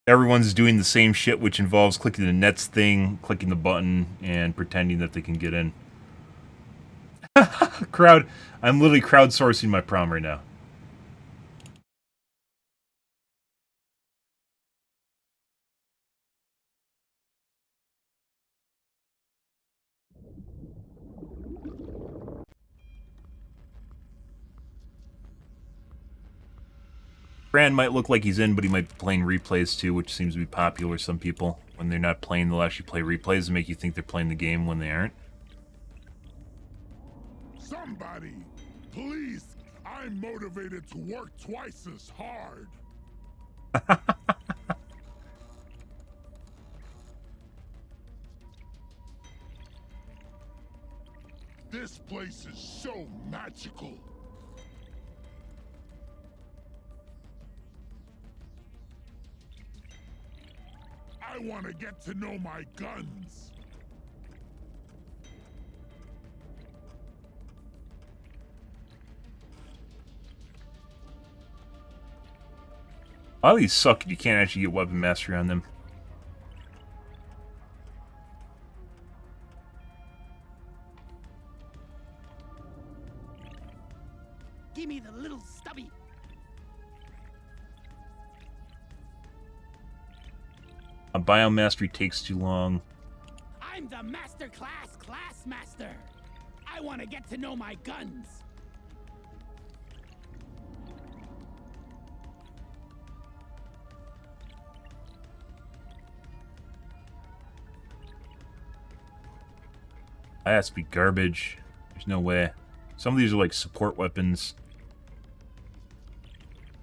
Everyone's doing the same shit, which involves clicking the nets thing, clicking the button, and pretending that they can get in. I'm literally crowdsourcing my prom right now. Fran might look like he's in, but he might be playing replays too, which seems to be popular with some people. When they're not playing, they'll actually play replays and make you think they're playing the game when they aren't. Somebody, please, I'm motivated to work twice as hard. This place is so magical. I want to get to know my guns. A lot of these suck and you can't actually get weapon mastery on them. Give me the little stubby. A biomastery takes too long. I'm the master class master. I want to get to know my guns. That has to be garbage. There's no way. Some of these are like support weapons.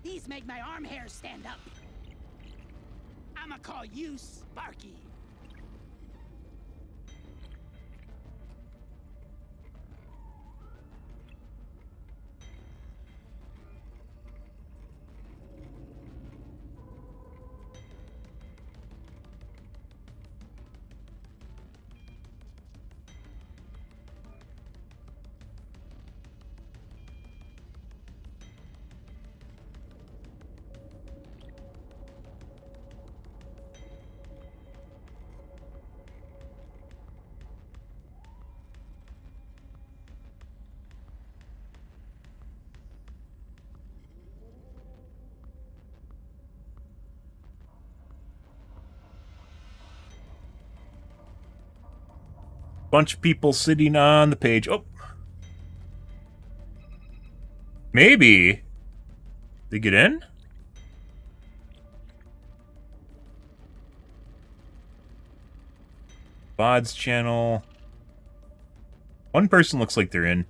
These make my arm hair stand up. I'ma call you Sparky. Bunch of people sitting on the page. Oh. Maybe. They get in? VODs channel. One person looks like they're in.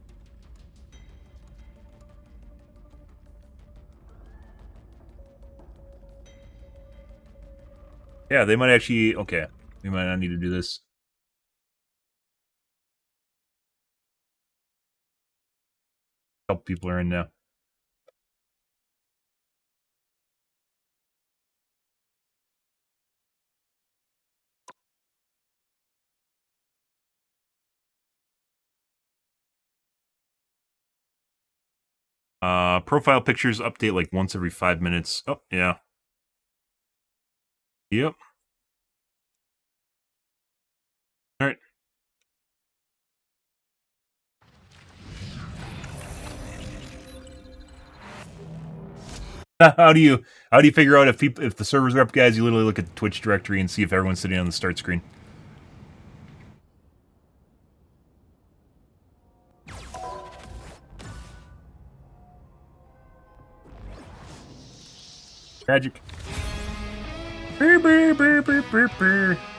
Yeah, they might actually... Okay. We might not need to do this. A couple people are in now. Profile pictures update like once every 5 minutes. Oh, yeah. Yep. All right. How do you figure out if the servers are up, guys? You literally look at the Twitch directory and see if everyone's sitting on the start screen. Tragic.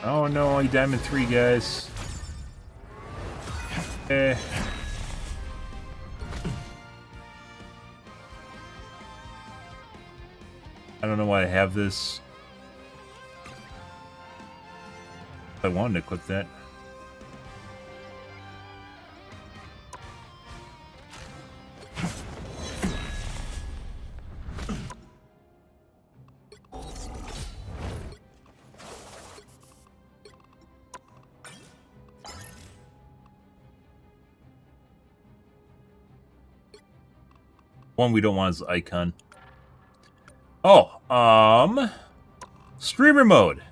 Oh no, he diamond 3, guys. I don't know why I have this. I wanted to equip that. One we don't want is the icon. Oh, streamer mode.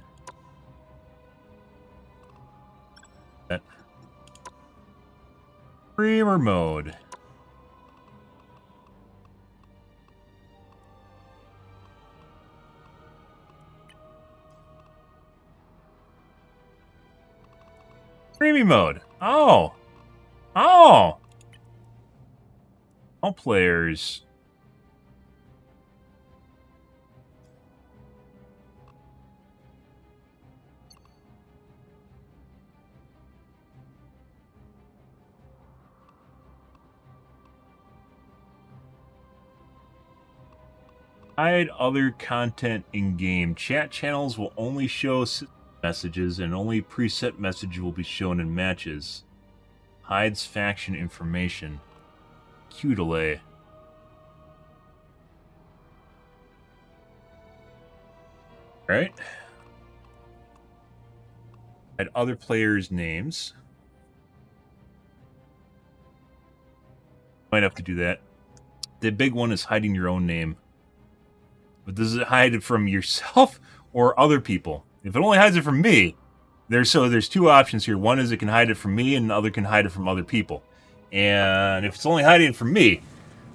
Streamer mode. Streaming mode. Oh. Oh. All players. Hide other content in-game. Chat channels will only show messages, and only preset message will be shown in matches. Hides faction information. Queue delay. Alright. Hide other players' names. Might have to do that. The big one is hiding your own name. But does it hide it from yourself or other people? If it only hides it from me, there's two options here. One is it can hide it from me, and the other can hide it from other people. And if it's only hiding it from me,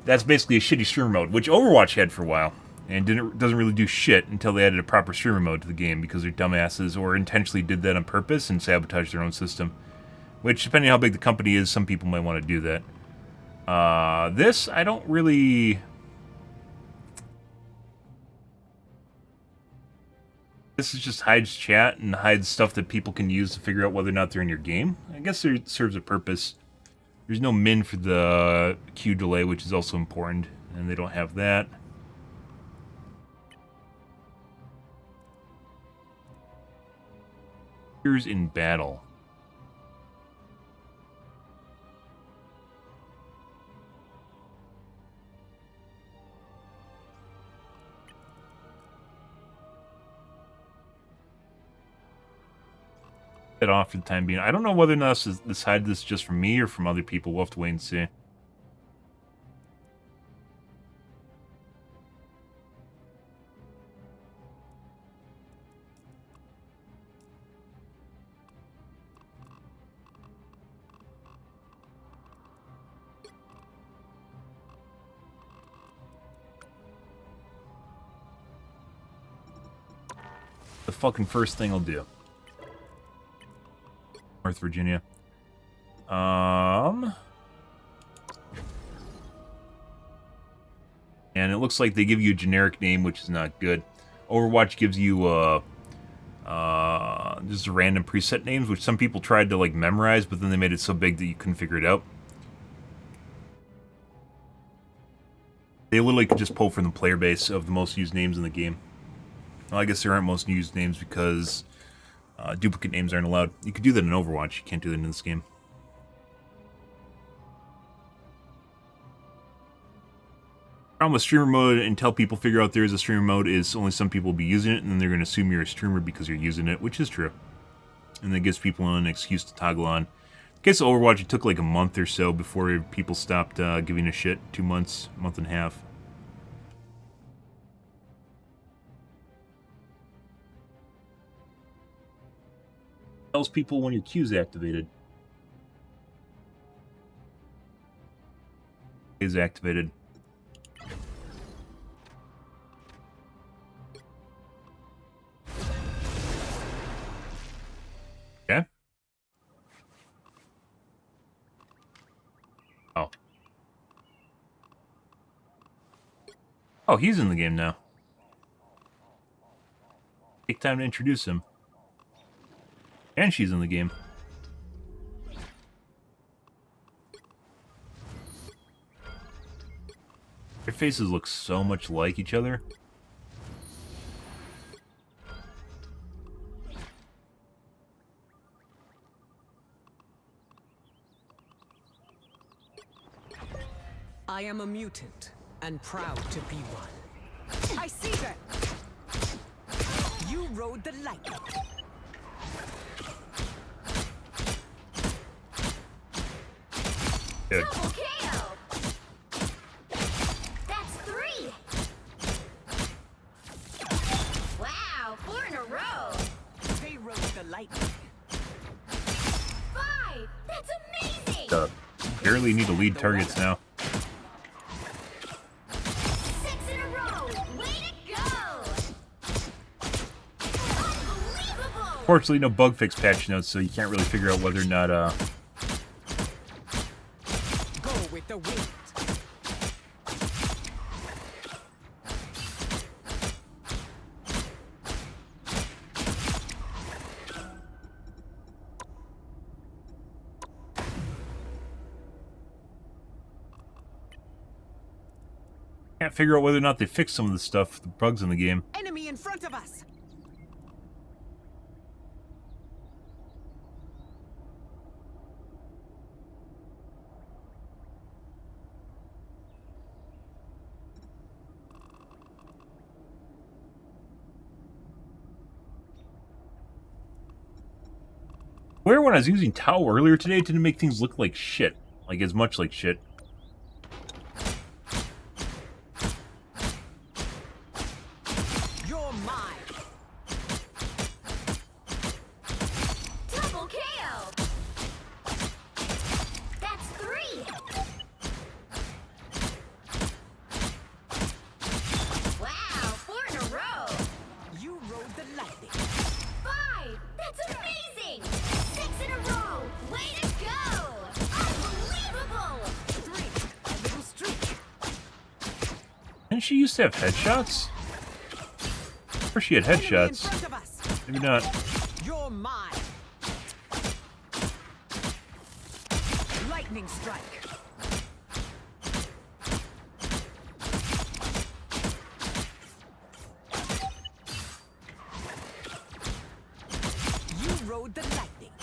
that's basically a shitty streamer mode, which Overwatch had for a while, and doesn't really do shit until they added a proper streamer mode to the game because they're dumbasses or intentionally did that on purpose and sabotaged their own system. Which, depending on how big the company is, some people might want to do that. This, I don't really... This is just hides chat and hides stuff that people can use to figure out whether or not they're in your game. I guess it serves a purpose. There's no min for the queue delay, which is also important, and they don't have that. Here's in battle. It off for the time being. I don't know whether or not this hide this just from me or from other people. We'll have to wait and see. The fucking first thing I'll do. North Virginia. And it looks like they give you a generic name, which is not good. Overwatch gives you just random preset names, which some people tried to like memorize, but then they made it so big that you couldn't figure it out. They literally could just pull from the player base of the most used names in the game. Well, I guess there aren't most used names because duplicate names aren't allowed. You could do that in Overwatch. You can't do that in this game. Problem with streamer mode, until people figure out there is a streamer mode, is only some people will be using it, and then they're going to assume you're a streamer because you're using it, which is true. And that gives people an excuse to toggle on. guess Overwatch, it took like a month or so before people stopped giving a shit. 2 months, month and a half. Tells people when your queue's activated. Is activated. Okay. Oh. Oh, he's in the game now. Take time to introduce him. And she's in the game. Their faces look so much like each other. I am a mutant, and proud to be one. I see them! You rode the lightning. Good. Double KO! That's 3! Wow, 4 in a row! They rode the lightning. 5! That's amazing! Barely need to lead targets now. 6 in a row! Way to go! Unbelievable! Fortunately, no bug fix patch notes, so you can't really figure out whether or not, Go with the wind. can't figure out whether or not they fixed some of the stuff, the bugs in the game. Enemy in front of us! Where when I was using Tau earlier today, it didn't make things look like shit. Like, as much like shit. You're mine! Double KO! That's 3! Wow, 4 in a row! You rode the lightning. 5! That's amazing! 6 in a row! Way to go! Unbelievable! 3, a little streak. Didn't she used to have headshots? Or she had Enemy in headshots. front of us. Maybe not. You're mine. Lightning strike. You rode the lightning.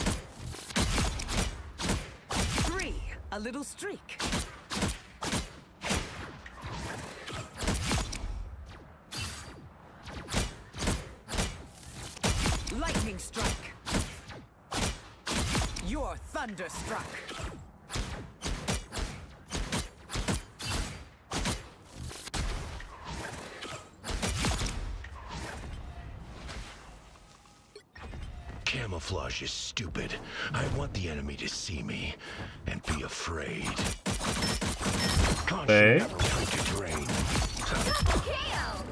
3, a little streak. Lightning strike. You're thunderstruck. Camouflage is stupid. I want the enemy to see me and be afraid. Hey. Caution, never fight your terrain. Double KO!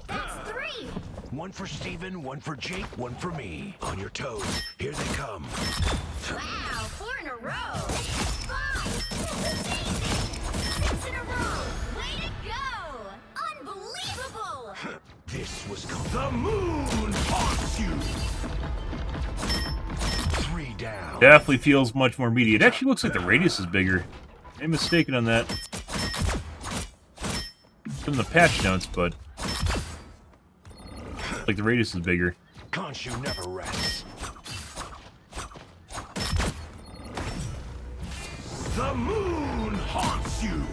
That's 3! One for Steven, one for Jake, one for me. On your toes. Here they come. Wow, 4 in a row! 5! That's amazing! 6 in a row! Way to go! Unbelievable! This was called the moon haunts you. 3 down. Definitely feels much more meaty. It actually looks like the radius is bigger. I'm mistaken on that. From the patch notes, but like the radius is bigger. Khonshu never rests. The moon haunts you.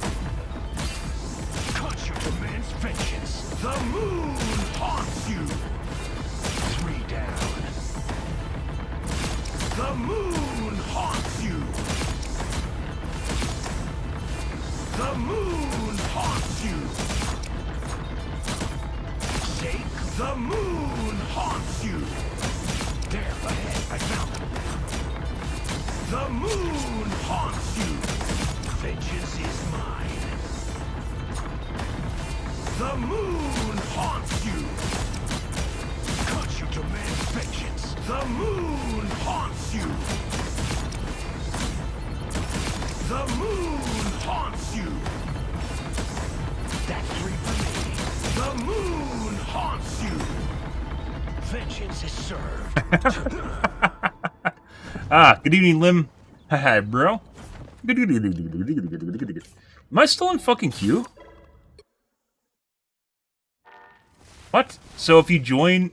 Khonshu demands vengeance. The moon haunts you. 3 down. The moon haunts you. The moon haunts you. There, ahead, I found him. The moon haunts you. Vengeance is mine. The moon haunts you. Cause you demand vengeance. The moon haunts you. The moon haunts you. That's 3 for me. The moon haunts you. Vengeance is served. Ah, good evening, Lim. Hi, bro. Am I still in fucking queue? What? So if you join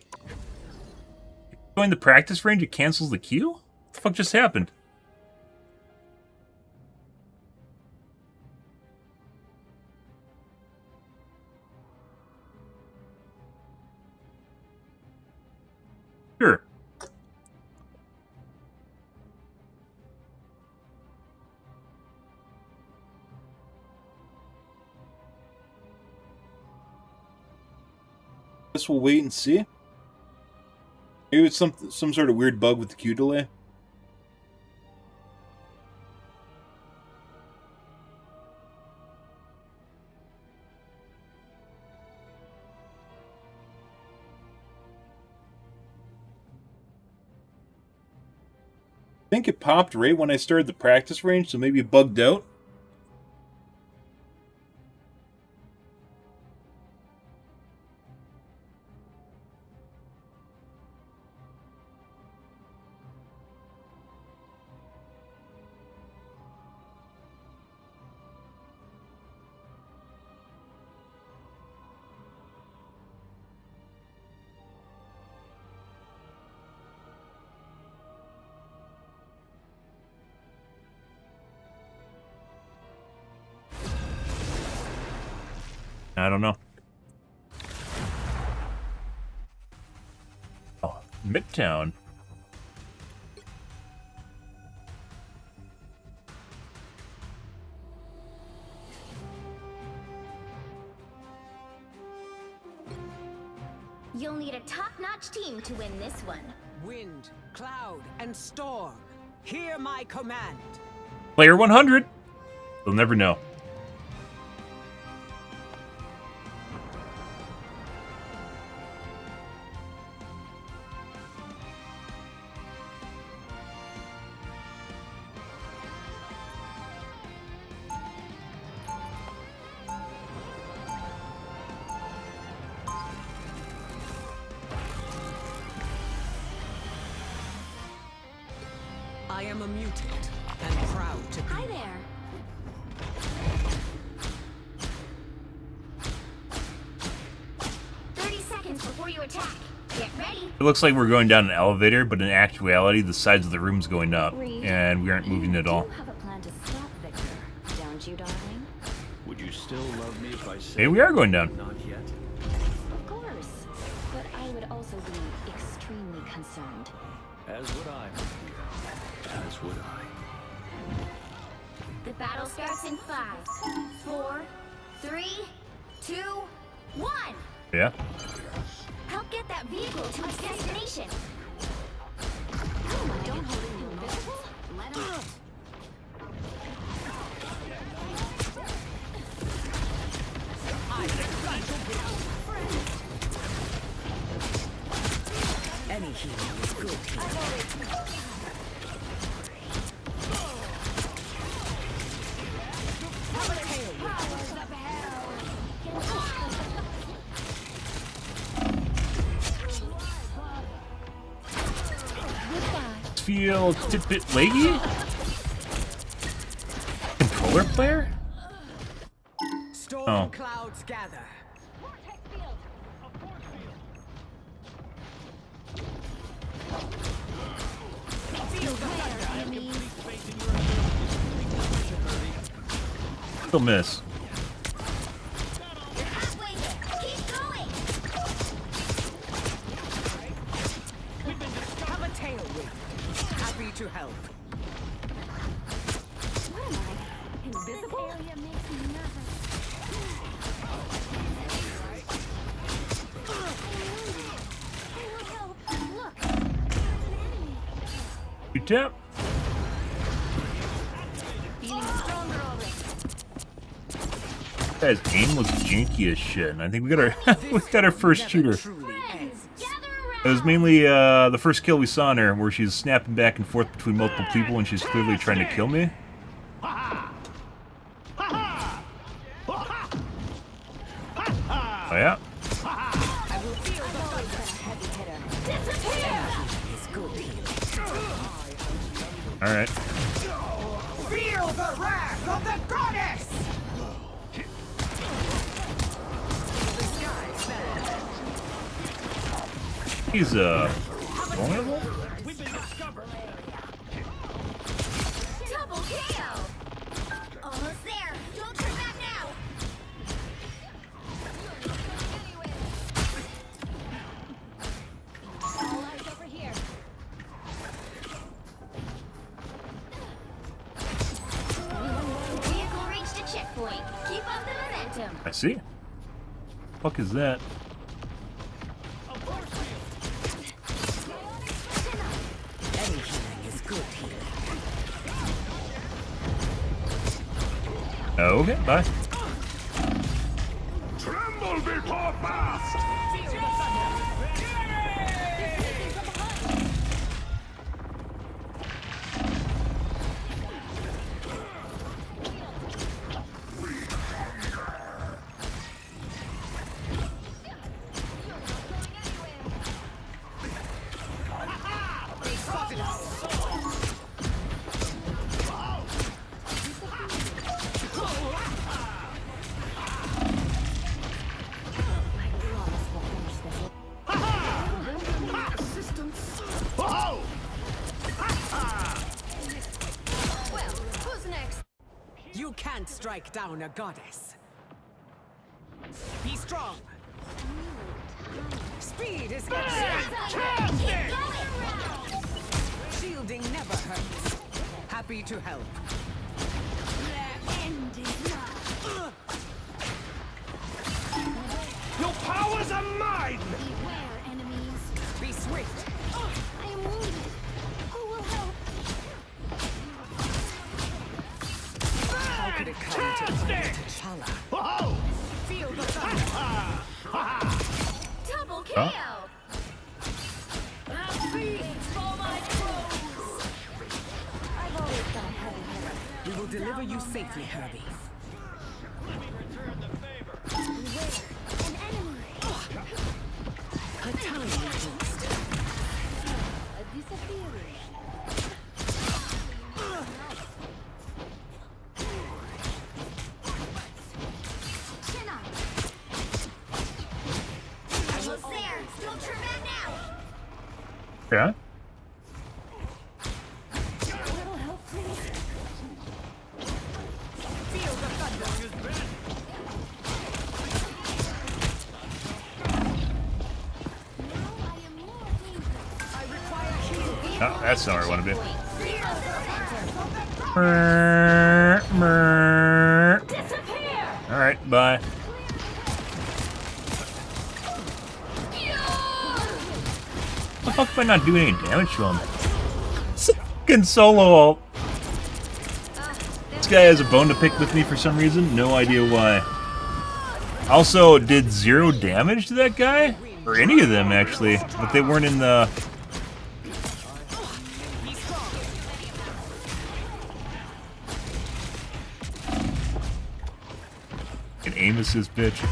the practice range, it cancels the queue? What the fuck just happened? Sure. Guess we'll wait and see. Maybe it's some sort of weird bug with the queue delay. I think it popped right when I started the practice range, so maybe it bugged out. I don't know. Oh, Midtown. You'll need a top-notch team to win this one. Wind, cloud, and storm. Hear my command. Player 100. They'll never know. I am a mutant and proud to be. Hi there. Before you attack, get ready. It looks like we're going down an elevator, but in actuality, the sides of the room's going up, and we aren't moving at all. You have a plan to stop Victor, don't you, darling? Would you still love me if I said Hey, we are going down. not yet? Of course, but I would also be extremely concerned. As would I. As would I. The battle starts in 5, 4, 3, 2, 1. Yeah. Help get that vehicle to its destination. Don't hold it invisible. Let him out. Any healing is good healing. Feel tidbit leggy? Controller player? Storm clouds gather. Still miss. You're halfway there. Keep going. Have a tailwind. Happy to help. What am I? Invisible? This area makes me nervous. Good tap. Feeling stronger already. Guy's aim was janky as shit, and I think we got our we got our first shooter. Friends, gather around. It was mainly the first kill we saw on her, where she's snapping back and forth between multiple people, and she's clearly trying to kill me. Oh yeah. I will feel the thunder. All right. Feel the wrath of the goddess! He's vulnerable. Double KO. Almost there. Don't turn back now. All eyes over here. Vehicle reached a checkpoint. Keep up the momentum. I see. Fuck is that? Any healing is good healing. Okay, bye. Tremble before fast! Well, who's next? You can't strike down a goddess. Be strong. Speed is Keep going. shielding never hurts. Happy to help. The end is nigh. Your powers are mine! Beware, enemies. Be swift. I am wounded. Who will help? How could it come to T'Challa? Oh! Feel the thunder. Double KO. I've always got a heavy hitter. We will deliver you safely, Herbie. An enemy. A tiny boost. Disappearing. Chin up. Almost there. Don't turn back now. Yeah. A little help, please. Feel the thunder. Now I am more dangerous. I require healing. Oh, that's not where I want to be. Disappear! All right, bye. The fuck am I not doing any damage to him? Fucking solo ult. This guy has a bone to pick with me for some reason. No idea why. Also, did 0 damage to that guy? Or any of them, actually. But they weren't in the... An aim assist, bitch.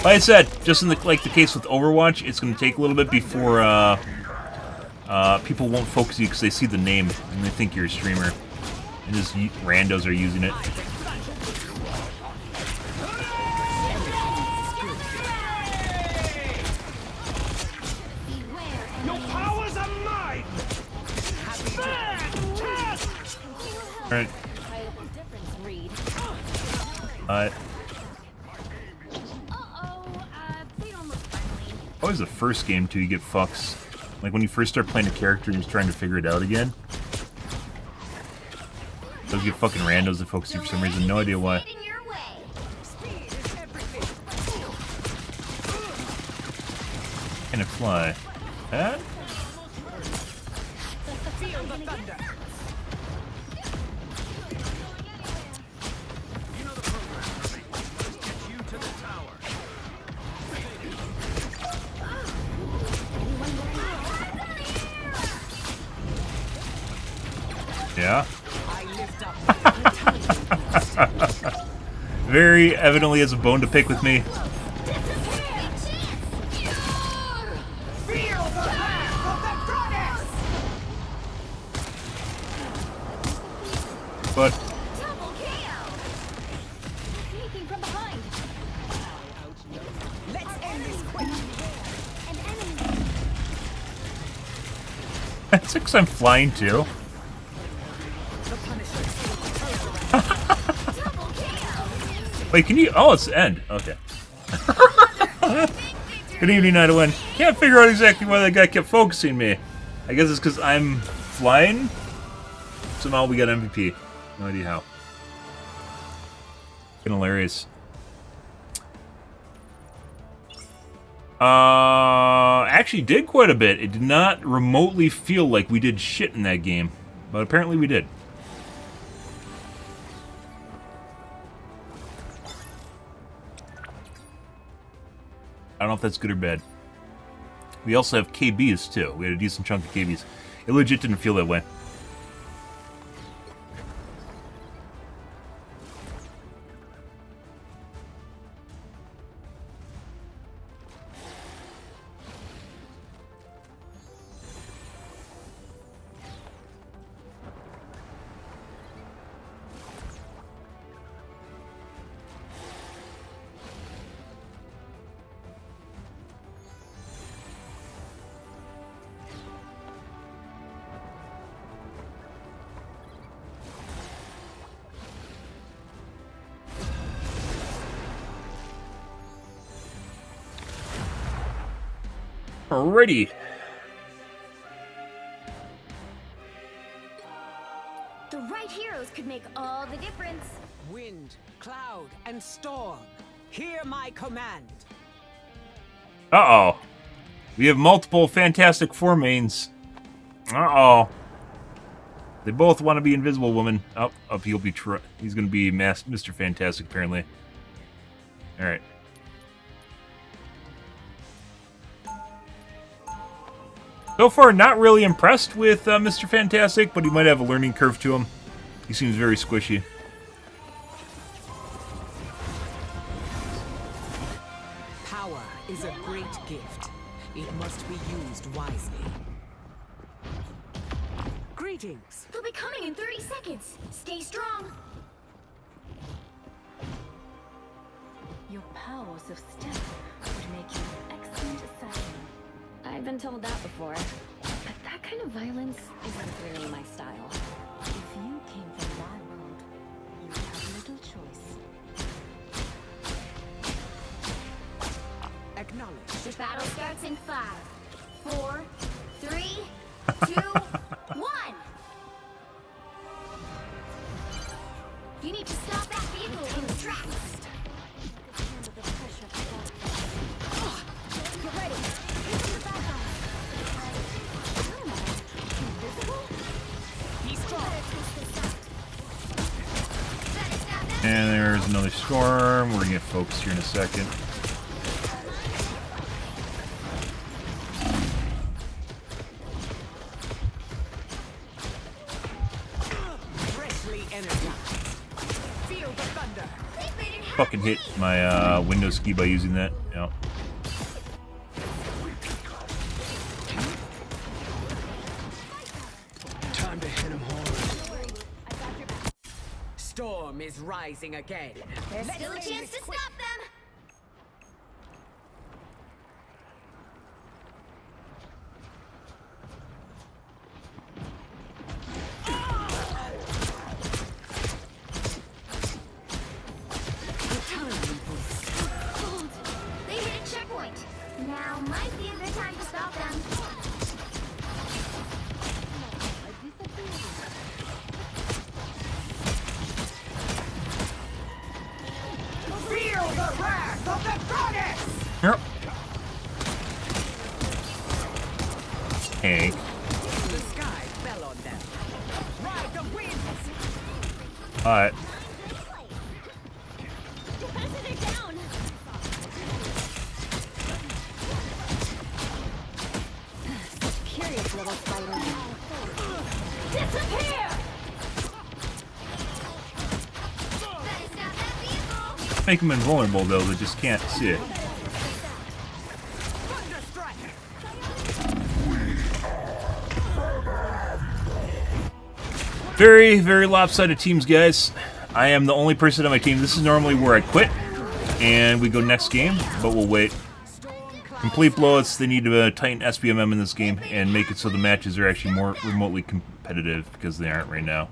Like I said, just in the case with Overwatch, it's going to take a little bit before people won't focus you because they see the name and they think you're a streamer, and just randos are using it. Your powers are mine! All right. Difference, Reed. They don't look friendly. Always the first game too, you get fucks. Like when you first start playing a character and you're just trying to figure it out again. Those get fucking randos that focus you for some reason, no idea why. Heading your way. Speed is everything. can I fly? That? Feel the thunder. You know the program for me. Let's get you to the tower. Yeah. I lift up. Very evidently has a bone to pick with me. But Double KO! Sneaking from behind. Let's end this quick. An enemy. that's because I'm flying too. The Punisher. Double KO! Wait, can you? Oh, it's the end. Okay. Good evening, Nightwind. Can't figure out exactly why that guy kept focusing me. I guess it's because I'm flying. Somehow we got MVP. No idea how. Fucking hilarious. Actually did quite a bit. It did not remotely feel like we did shit in that game, but apparently we did. I don't know if that's good or bad. We also have KBs too. We had a decent chunk of KBs. It legit didn't feel that way. Alrighty. The right heroes could make all the difference. Wind, cloud, and storm. Hear my command. Uh-oh. We have multiple Fantastic Four mains. Uh-oh. They both want to be Invisible Woman. Oh, he'll be he's going to be Mr. Fantastic, apparently. Alright. So far, not really impressed with Mr. Fantastic, but he might have a learning curve to him. He seems very squishy. Power is a great gift. It must be used wisely. Greetings. They'll be coming in 30 seconds. Stay strong. Your powers of stealth would make you an excellent assassin. I've been told that before. But that kind of violence isn't really my style. If you came from my world, you have little choice. Acknowledge. The battle starts in 5, 4, 3, 2, 1. You need to stop that vehicle in its tracks. Get ready. Into the background. He's strong. And there's another storm. We're going to get focused here in a second. Freshly energized. Feel the thunder. Fucking hit my window ski by using that. Yep. Time to hit him hard. Storm is rising again. There's still a chance to stop them. Hold. They hit a checkpoint. Now might be a good time to stop them. Feel the wrath of the goddess. Yep. tank. The sky fell on them. Ride the winds! Alright. Capacitor down. Curious little spider. Disappear! Make them invulnerable though, they just can't see it. Very, very lopsided teams, guys. I am the only person on my team. This is normally where I quit, and we go next game, but we'll wait. Complete blowouts, they need to tighten SBMM in this game and make it so the matches are actually more remotely competitive, because they aren't right now.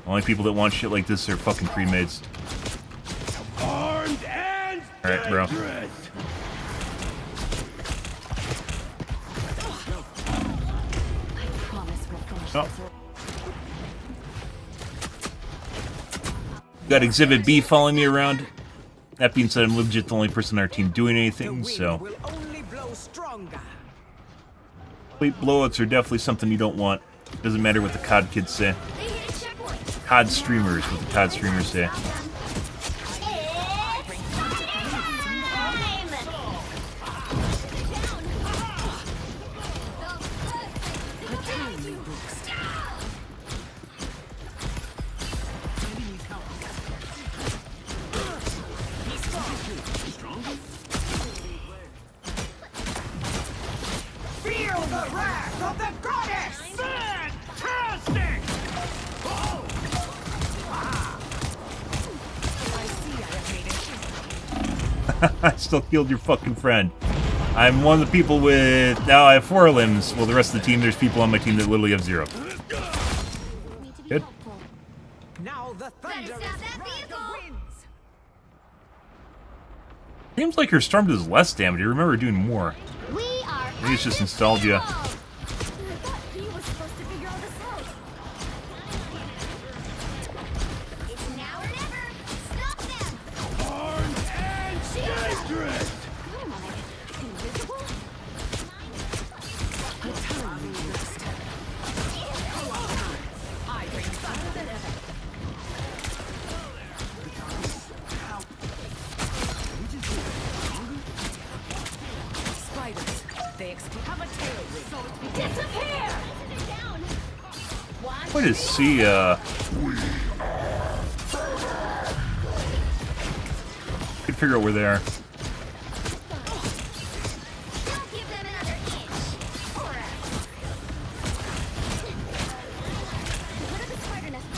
The only people that want shit like this are fucking pre-mades. Armed and Alright, bro. dangerous. I promise we'll finish Oh. this. Got Exhibit B following me around. That being said, I'm legit the only person on our team doing The anything, wind so... will only blow stronger. Complete blowouts are definitely something you don't want. Doesn't matter what the COD kids say. They hit a checkpoint. COD streamers, what the COD streamers say. Feel the wrath of the goddess! Fantastic! I see I have made a I still killed your fucking friend. I'm one of the people with... Now I have 4 limbs. Well, the rest of the team, there's people on my team that literally have 0. Good. Now the thunder stop is that ride the vehicle! winds! Seems like her storm does less damage. I remember doing more. We are Maybe it's just nostalgia. I thought he was supposed to figure all this out. It's now or never. Stop them! Armed and dangerous! What am I? Invisible? I bring thunder than ever. Spiders, they have a tailwind. Disappear! Down. What is C, Could figure out where they are. Don't give them another inch. Or what are the spider nests?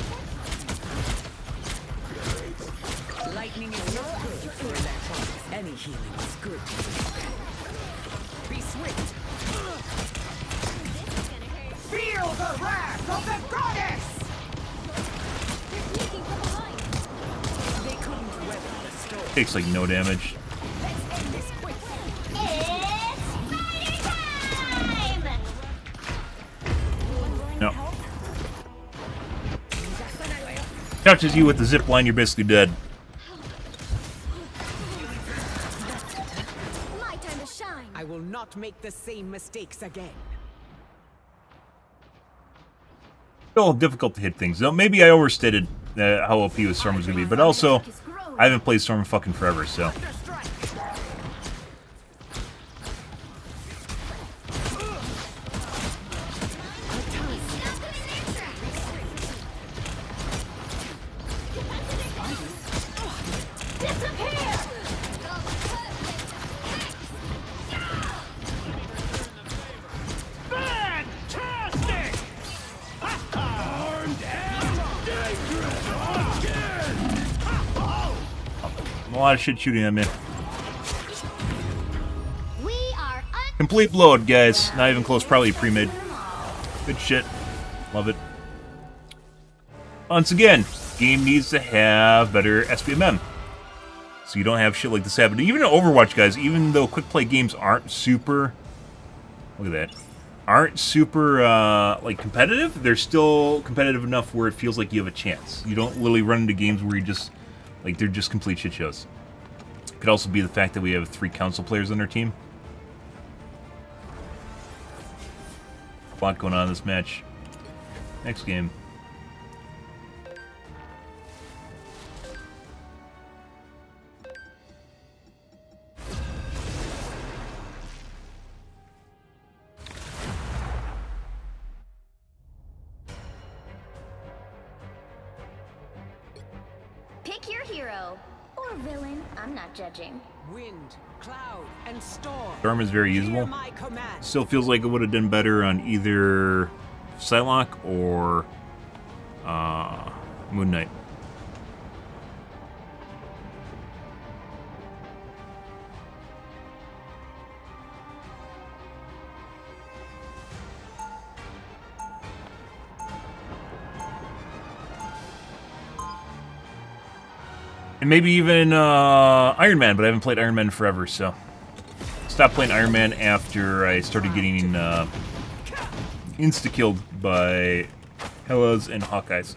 Lightning is not good for electronics. Any healing is good. Be swift. Feel the wrath of the goddess! They're sneaking from behind. They couldn't weather the storm. Takes like no damage. Let's end this quickly. It's spider time! Anyone willing No. to help? Touches you with the zip line, you're basically dead. My time to shine. I will not make the same mistakes again. Still difficult to hit things. Though maybe I overstated how OP with Storm was going to be, but also, I haven't played Storm in fucking forever, so... Thunderstrike! Disappear! Fantastic! Armed and dangerous again! A lot of shit shooting at me. We are Complete blowout, guys. Not even close, probably pre-made. Good shit. Love it. Once again, game needs to have better SBMM. So you don't have shit like this happen. Even in Overwatch, guys, even though quick play games aren't super... Look at that. Aren't super, like, competitive, they're still competitive enough where it feels like you have a chance. You don't literally run into games where you just... Like, they're just complete shit shows. Could also be the fact that we have 3 council players on our team. A lot going on in this match. Next game. Pick your hero. Or villain. I'm not judging. Wind, cloud, and storm. Storm is very Hear usable. my command. Still feels like it would have done better on either Psylocke or Moon Knight. And maybe even Iron Man, but I haven't played Iron Man forever, so... Stopped playing Iron Man after I started getting insta-killed by Hellas and Hawkeyes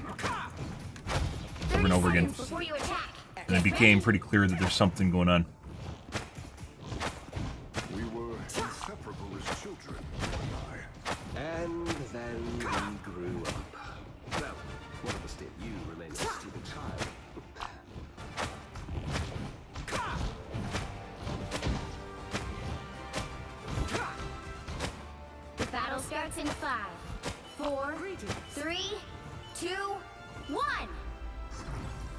over and over again. Before you attack. And it became pretty clear that there's something going on. We were inseparable as children. And then we grew up. Well, one of us did. You remain a stupid child. The battle starts in 5, 4, 3, 2, 1.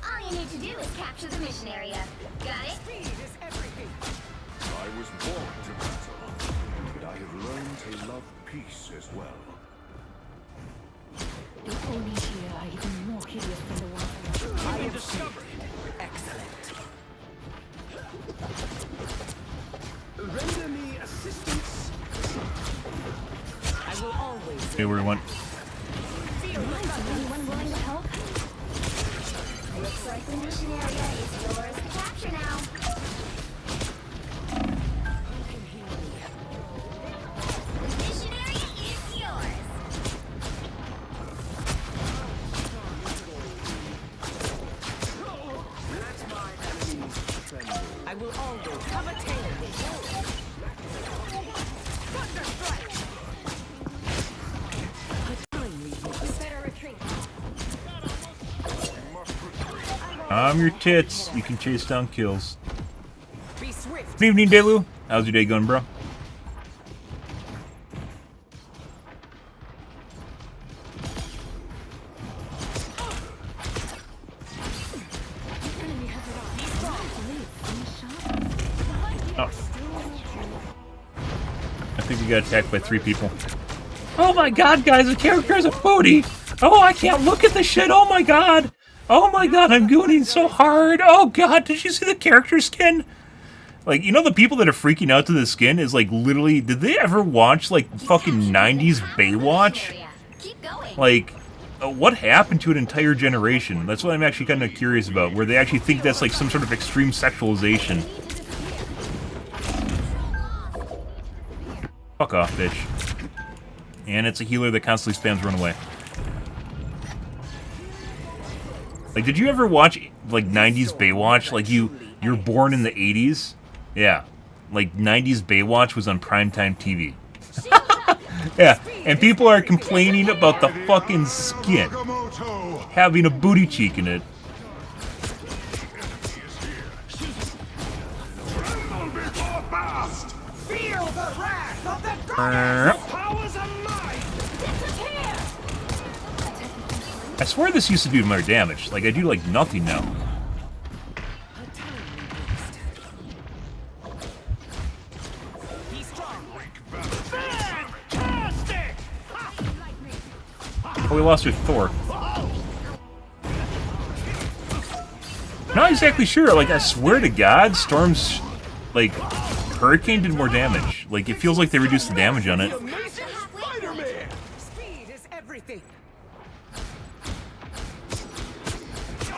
All you need to do is capture the mission area. Got it? Speed is everything. I was born to battle, and I have learned to love peace as well. The only here are even more hideous than the ones I have discovered. Excellent. Render me assistance. I will always Okay, where we went. feel the thunder. Anyone willing to help? Looks like the mission area is yours to capture now. The mission area is yours. Let my enemies tremble. I will always have a tail. Thunderstrike. A timely use. Better retreat. I'm your tits. You can chase down kills. Be swift. Good evening, Delu. How's your day going, bro? Oh. I think we got attacked by 3 people. Oh my god, guys, the character is a booty! Oh, I can't look at the shit! Oh my god! Oh my god, I'm gooning so hard! Oh god, did you see the character skin? Like, you know the people that are freaking out to the skin is like literally, did they ever watch like fucking 90s Baywatch? Area. Keep going. Like, what happened to an entire generation? That's what I'm actually kind of curious about, where they actually think that's like some sort of extreme sexualization. Fuck off, bitch. And it's a healer that constantly spams run away. Like, did you ever watch, like, 90s Baywatch? Like, you're born in the 80s? Yeah. Like, 90s Baywatch was on primetime TV. Yeah, and people are complaining about the fucking skin having a booty cheek in it. Feel the wrath of the goddess! Powers of might! I swear this used to do more damage. Like, I do, like, nothing now. Be strong. Fantastic! Oh, we lost with Thor. Not exactly sure. Like, I swear to God, Storm's, like, Hurricane did more damage. Like, it feels like they reduced the damage on it. Amazing Spider-Man! Speed is everything.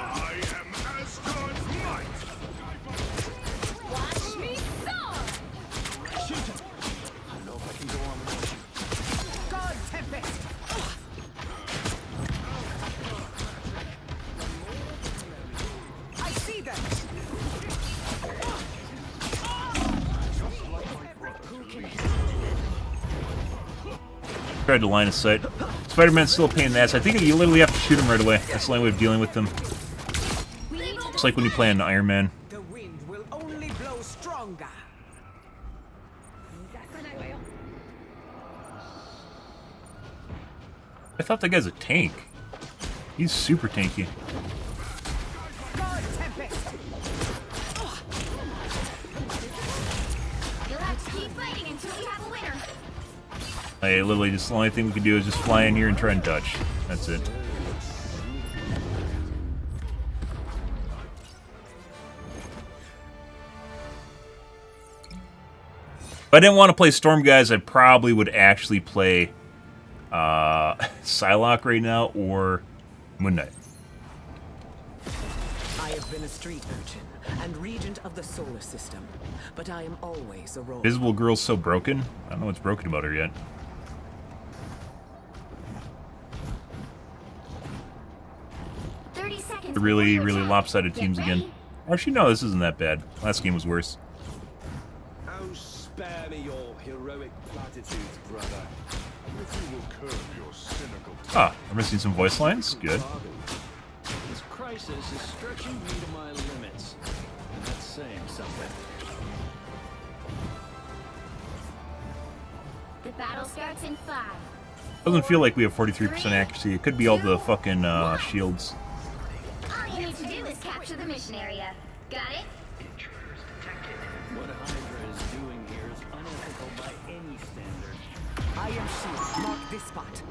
I am Asgard's might. Watch me soar. God Tempest. I see them. Tried to line of sight. Spider-Man's still a pain in the ass. I think you literally have to shoot him right away. That's the only way of dealing with them. It's like when you play an Iron Man. The wind will only blow stronger. I thought that guy's a tank. He's super tanky. God Tempest. You'll have to keep fighting until we have a winner. I literally just the only thing we can do is just fly in here and try and dodge. That's it. If I didn't want to play Storm Guys, I probably would actually play Psylocke right now or Moon Knight. I have been a street urchin and regent of the solar system, but I am always a role. Invisible Girl's so broken. I don't know what's broken about her yet. 30 seconds. The really, before your really attack. lopsided Get teams again. ready. Actually, no, this isn't that bad. Last game was worse. Oh, spare me your heroic platitudes, brother. If you will curb your cynical Ah, we're missing some voice lines. Good. This crisis is stretching me to my limits. And that's saying something. The battle starts in 5. Doesn't feel like we have 43% accuracy. It could be all the fucking shields. All you need to do is capture the mission area. Got it? What Hydra is doing here is unethical by any standard. I am Shield. Mark this spot.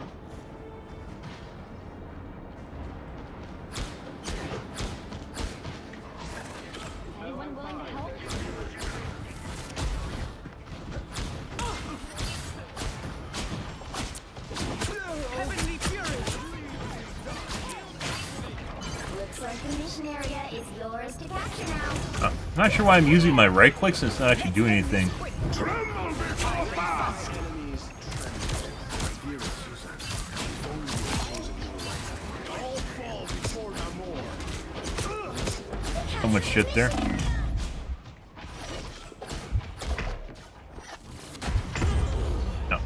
Anyone willing to help? Heavenly Fury. Looks like the mission area is yours to capture now. Not sure why I'm using my right click since it's not actually doing anything. tremble before fire! All fall before Namor. So much shit there. No.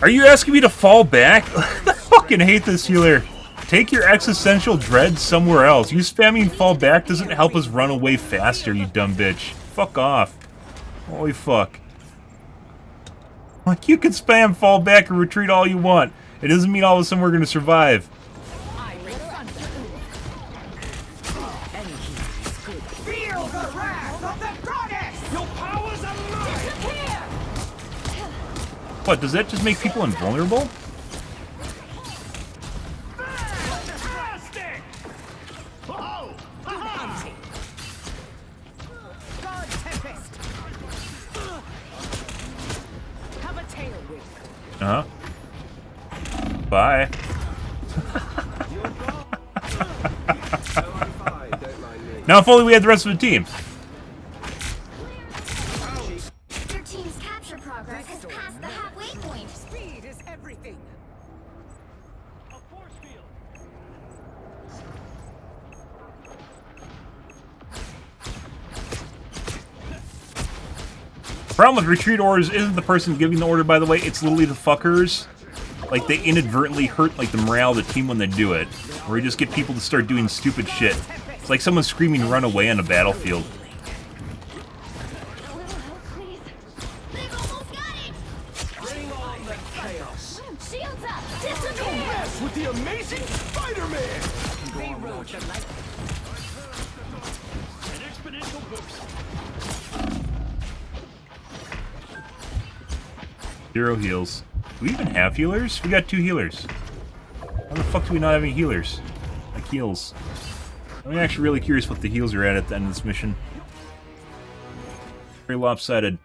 Are you asking me to fall back? I fucking hate this healer. Take your existential dread somewhere else. You spamming fall back doesn't help us run away faster, you dumb bitch. Fuck off. Holy fuck. Like, you can spam fall back and retreat all you want. It doesn't mean all of a sudden we're gonna survive. I bring thunder. Any heat is good. Feel the wrath of the goddess! Your powers are mine! What, does that just make people invulnerable? Hunting. God Tempest. Have a tailwind. Uh-huh. Bye. Fine, don't mind me. Now if only we had the rest of the team. Your team's capture progress has passed the halfway point. Speed is everything. Problem with retreat orders isn't the person giving the order, by the way. It's literally the fuckers. Like, they inadvertently hurt, like, the morale of the team when they do it. Or you just get people to start doing stupid shit. It's like someone screaming run away on a battlefield. A little help, please. They've almost got it. Bring on the chaos. Shields up. Disappear. Mess with the amazing Spider-Man! They rode the light. An exponential boost. Zero heals. Do we even have healers? We got 2 healers. How the fuck do we not have any healers? Like heals. I'm actually really curious what the heals are at the end of this mission. Very lopsided.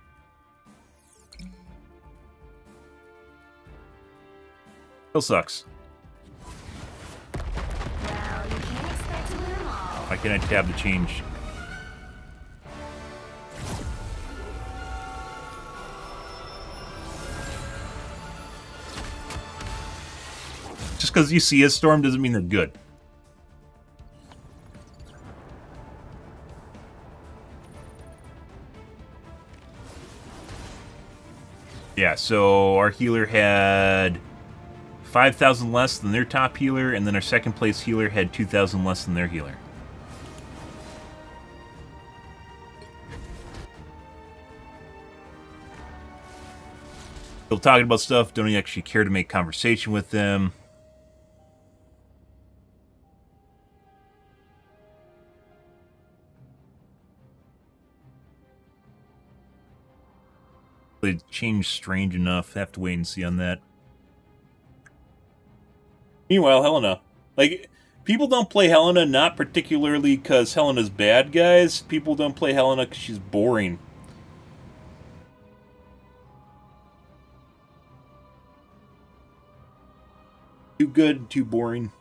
Still sucks. Well, you can't expect to win them all. Why can't I tab to change? Just because you see a storm doesn't mean they're good. Yeah, so our healer had 5,000 less than their top healer, and then our second place healer had 2,000 less than their healer. Still talking about stuff, don't actually care to make conversation with them. They changed strange enough. Have to wait and see on that. Meanwhile, Helena. Like, people don't play Helena not particularly because Helena's bad, guys. People don't play Helena because she's boring. Too good, too boring.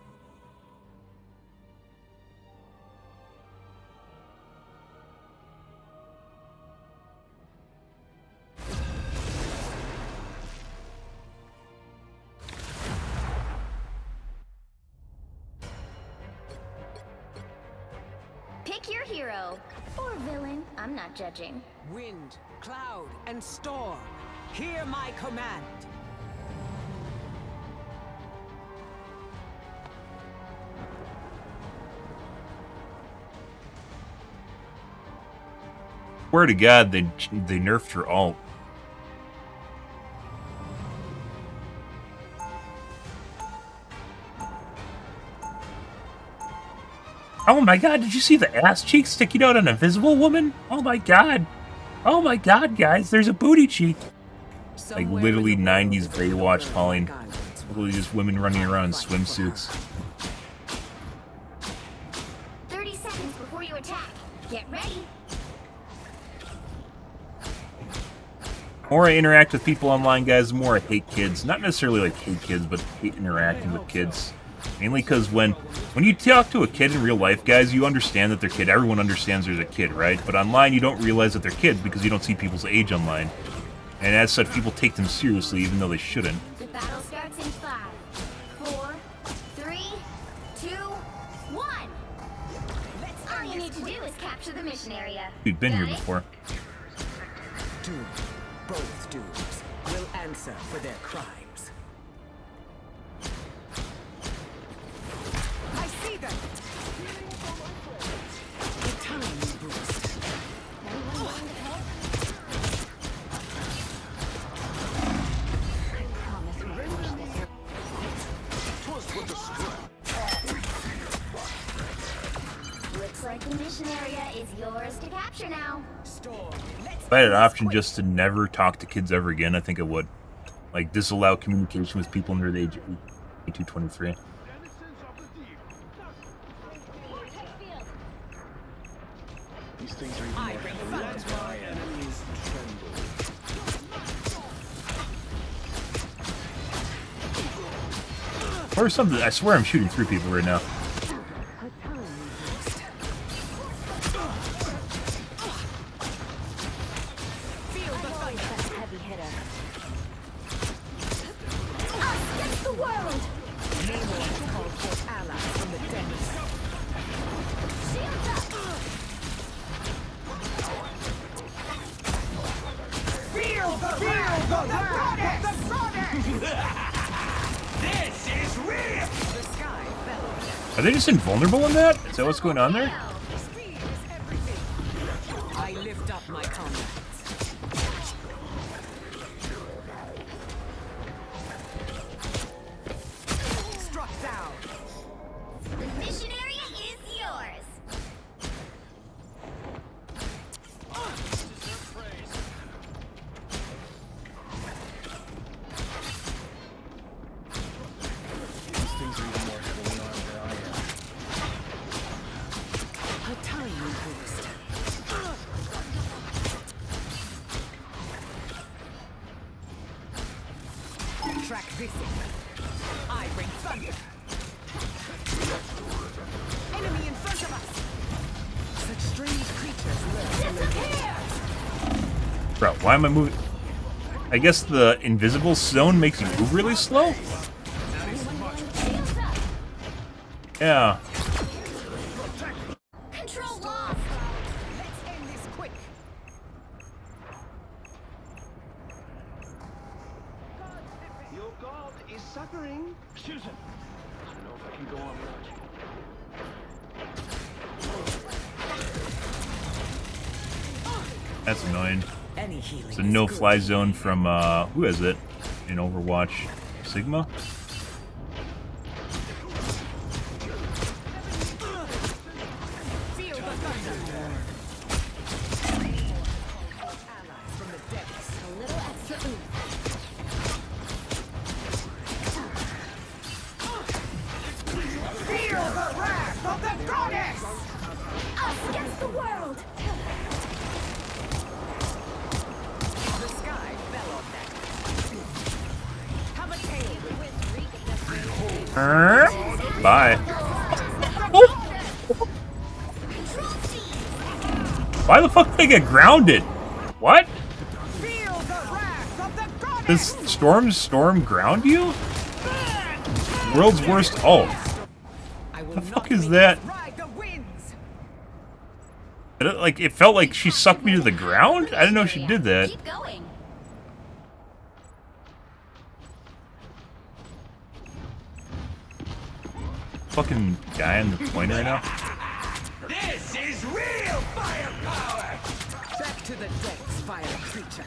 Pick your hero. Or villain. I'm not judging. Wind, cloud, and storm, hear my command. Swear to God, they nerfed her alt. Oh my God, did you see the ass cheek sticking out on an invisible woman? Oh my God. Oh my God, guys, there's a booty cheek. Like literally 90s Baywatch calling. Literally just women running around in swimsuits. 30 seconds before you attack. Get ready. The more I interact with people online, guys, the more I hate kids. Not necessarily like hate kids, but hate interacting with kids. Mainly because when you talk to a kid in real life, guys, you understand that they're a kid. Everyone understands there's a kid, right? But online, you don't realize that they're kids because you don't see people's age online. And as such, people take them seriously even though they shouldn't. The battle starts in 5, 4, 3, 2, 1. All you need to do is capture the mission area. We've been here Got it? before. Doom, both dooms, will answer for their crimes. I see them! The time boost. Anyone willing to help? I promise we'll finish this. Looks like the mission area is yours to capture now. Storm, let's If I had an option just to never talk to kids ever again, I think I would. Like, disallow communication with people under the age of 18 to 23. These things are even I more bring heavily thunder. armed than I am. Enemies tremble. Or something. I swear I'm shooting through people right now. feel the thunder. Heavy hitter. Us against the world! Call forth allies from the depths. Shields up! This is real! The sky bellows. Are they just invulnerable in that? Is that what's going on there? Speed is everything. I lift up my comrades. Struck down. The mission area is yours! These things are even more heavily armed than I am. A tiny boost. Track this in. I bring thunder. Enemy in front of us. Such strange creatures lurk in the Bro, why am I moving? I guess the invisible zone makes you move really slow? Shields up! Yeah. Control lost! Let's end this quick. Susan, I don't know if I can go on without you. That's annoying. Any healing It's a is no-fly good. zone from, who is it? In Overwatch? Sigma? Feel the thunder. Allies from the depths. A little extra oomph. Feel the wrath of the goddess! Us against the world! The sky fell on them. Have a tail with Bye. Oh! Why the fuck did I get grounded? What? Feel the wrath of the goddess! Does Storm ground you? World's worst ult. The fuck is that? Ride the winds. It felt like she sucked me to the ground? I didn't know she did that. Keep going. Fucking guy on the plane right now. This is real firepower! Back to the decks, fire creature.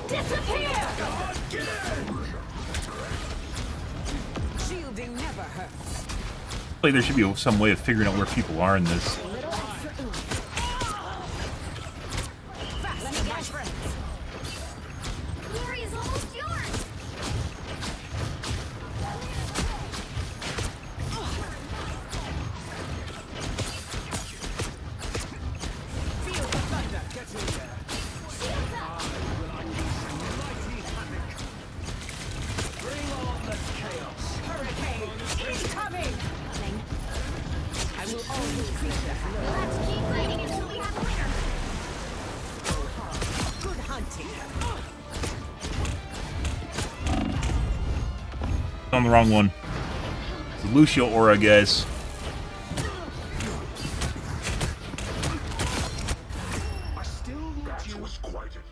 Disappear! Shielding never hurts. Like there should be some way of figuring out where people are in this. A little extra oomph. Fast, Let me my guess. friends. Glory is almost yours! Feel the thunder. Shields up! Bring on the chaos! Hurricane incoming. Coming. I will always keep the We'll have to keep fighting until we have a winner. good hunting. On the wrong one. It's a Lucio aura, guys. I still want That you. was quite it.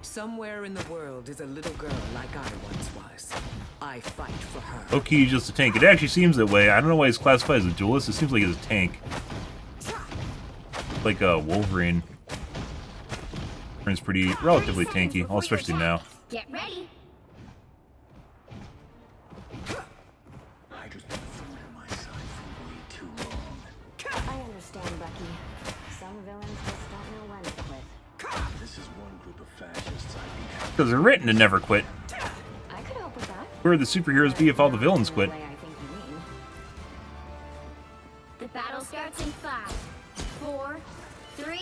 Somewhere in the world is a little girl like I once was. I fight for her. Low-key, he's just a tank. It actually seems that way. I don't know why he's classified as a duelist. It seems like he's a tank. Like Wolverine. Wolverine's pretty relatively tanky, well, especially now. Get ready. Hydra's been a thorn in my side for way too long. I understand, Bucky. Some villains just don't know when to quit. This is one group of fascists I'd be happy. Because they're written to never quit. I could help with that. Where would the superheroes be if all the villains quit? The way I think you mean. The battle starts in 5, 4, 3,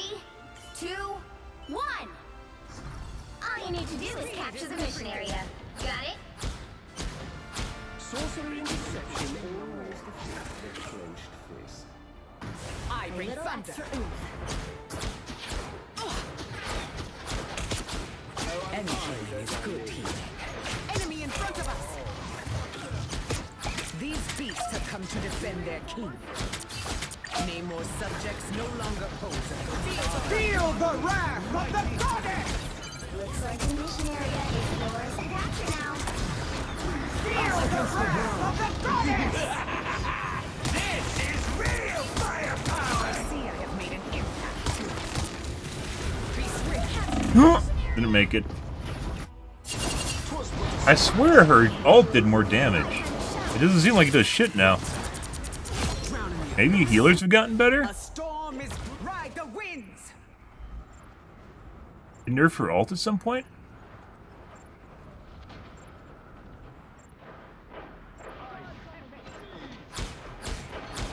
2, 1. All you need to do is capture the mission area. Got it? Sorcery and deception always defeat their clenched fist. I A bring little thunder. extra oomph. Any healing is good healing. Enemy in front of us. These beasts have come to defend their king. Namor subjects no longer pose a Feel the wrath of the goddess! Looks like the mission area is yours to capture now. Feel the wrath of the goddess! This is real firepower! I see I have made an impact. Be swift. Didn't make it. I swear her ult did more damage. It doesn't seem like it does shit now. Maybe healers have gotten better? A storm is ride the winds. Did nerf her ult at some point?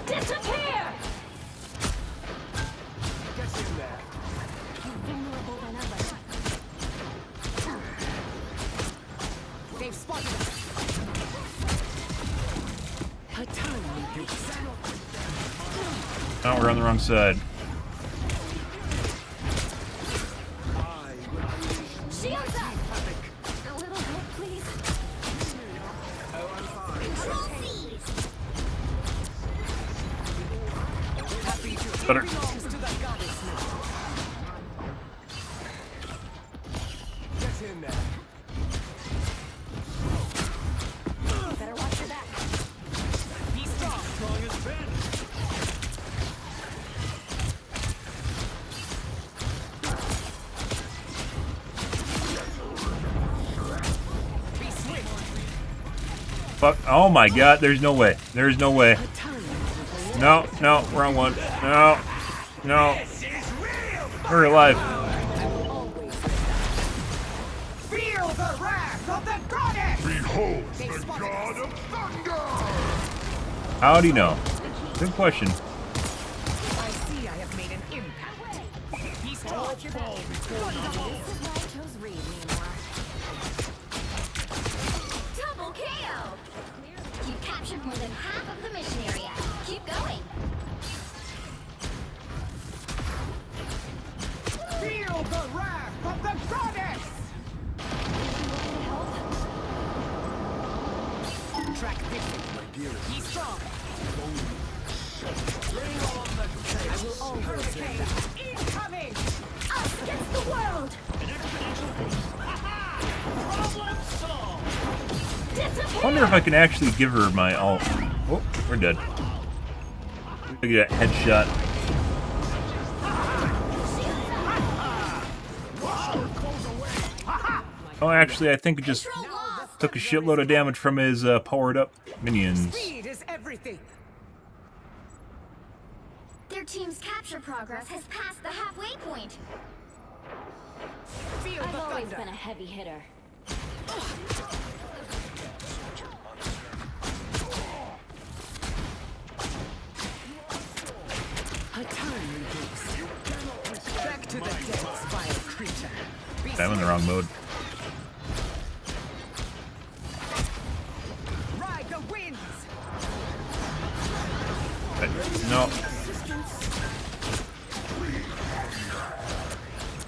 Disappear! Get in there. Vulnerable than ever. They've spotted us. A tiny beast. Oh, we're on the wrong side. Shields up! A little bit, please. Better. belongs to the goddess now. Get in there. Better watch your back. Be strong. Strong as Ben. Be swift. Fuck. Oh my god, there's no way. There's no way. No, no, wrong one. No, no. We're alive. Feel the wrath of the goddess! Behold the god of thunder! How do you know? Good question. I see I have made an impact. Be strong. This is why I chose Reed, Leonora. Double KO! You captured more than half of the mission area. Keep going. Feel the wrath of the goddess! Track this. Be strong. I will always get that. Incoming! Us against the world! I wonder if I can actually give her my all. Oh, we're dead. Look at that headshot. Oh, actually, I think it just took a shitload of damage from his powered up minions. Speed is everything. Their team's capture progress has passed the halfway point. Feel I've the always thunder. been a heavy hitter. A time release. Back to the depths, vile creature. Be I'm in the wrong mode. Ride the winds. No.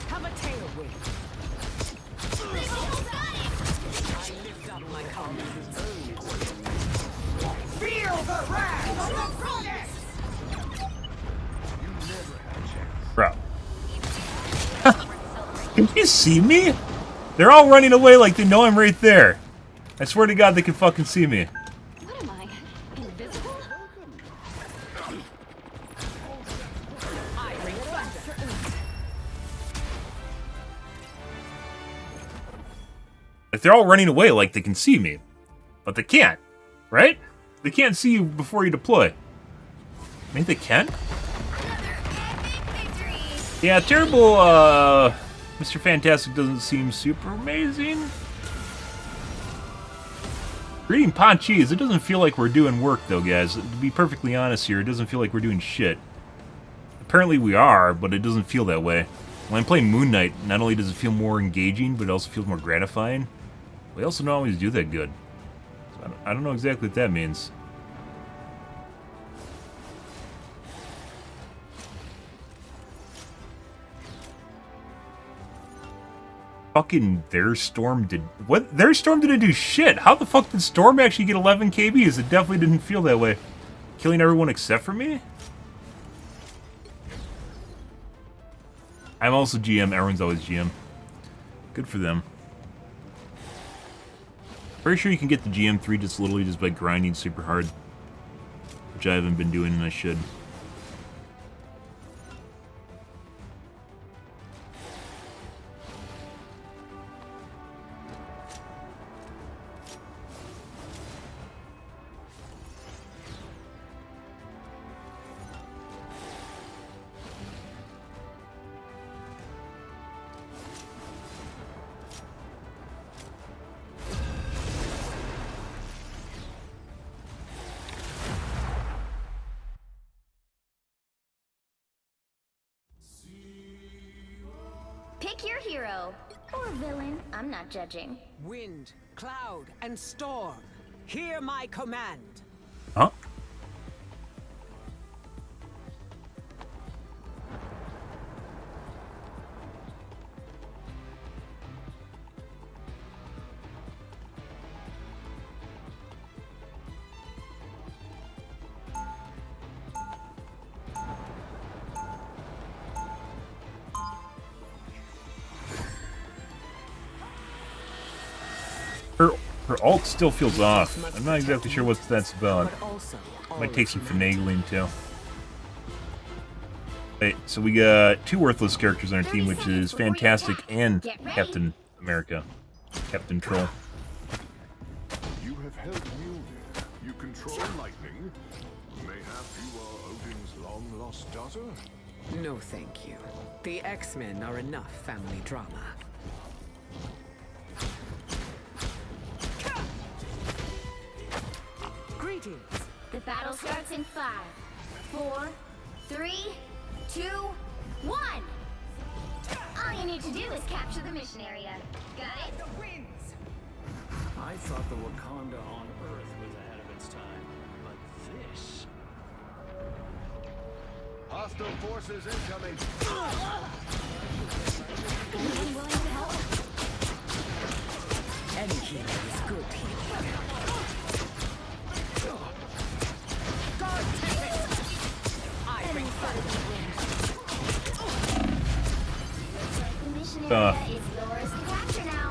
Have a tailwind. I lift up my columns. Feel the wrath of the goddess! Bro. Can you see me? They're all running away like they know I'm right there. I swear to God they can fucking see me. What am I? Invisible? I bring thunder. Like they're all running away like they can see me. But they can't. Right? They can't see you before you deploy. I think they can? Yeah, terrible, Mr. Fantastic doesn't seem super amazing. Reading Ponchis, it doesn't feel like we're doing work, though, guys. To be perfectly honest here, it doesn't feel like we're doing shit. Apparently we are, but it doesn't feel that way. When I play Moon Knight, not only does it feel more engaging, but it also feels more gratifying. We also don't always do that good. So I don't know exactly what that means. Fucking their Storm did what? Their Storm didn't do shit. How the fuck did Storm actually get 11 KBs? It definitely didn't feel that way. Killing everyone except for me? I'm also GM. Everyone's always GM. Good for them. Pretty sure you can get the GM3 just literally just by grinding super hard, which I haven't been doing and I should. Pick your hero. Or villain. I'm not judging. Wind, cloud, and storm. Hear my command. Huh? Her ult still feels off. I'm not exactly sure what that's about. But also Might take some finagling too. Right, so we got 2 worthless characters on our team, which is Fantastic and Captain America. Captain Troll. You have helped Mjolnir. You control lightning. Mayhap you are Odin's long-lost daughter? no thank you. The X-Men are enough family drama. Greetings. The battle starts in 5, 4, 3, 2, 1. All you need to do is capture the mission area. Got it? I thought the Wakanda on Earth was ahead of its time, but this... Hostile forces incoming. Anyone willing to help? Any healing is good healing. I bring fire. The mission area is yours to capture now.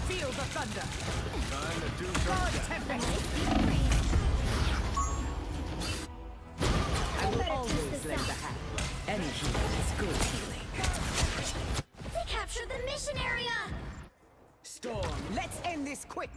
Feel the thunder. Time to do God something. tempest. I will always lend a hand. Any healing is good healing. We captured the mission area! Storm, let's end this quick.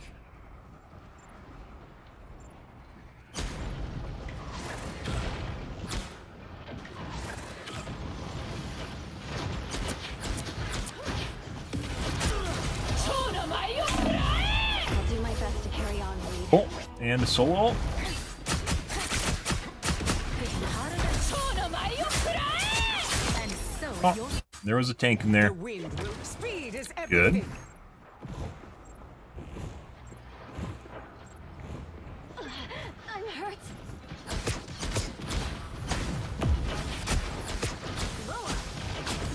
I'll do my best to carry on, Reed. Oh, and a solo ult. And so Oh, there was a tank in the there. wind will. Speed is Good. everything. I'm hurt.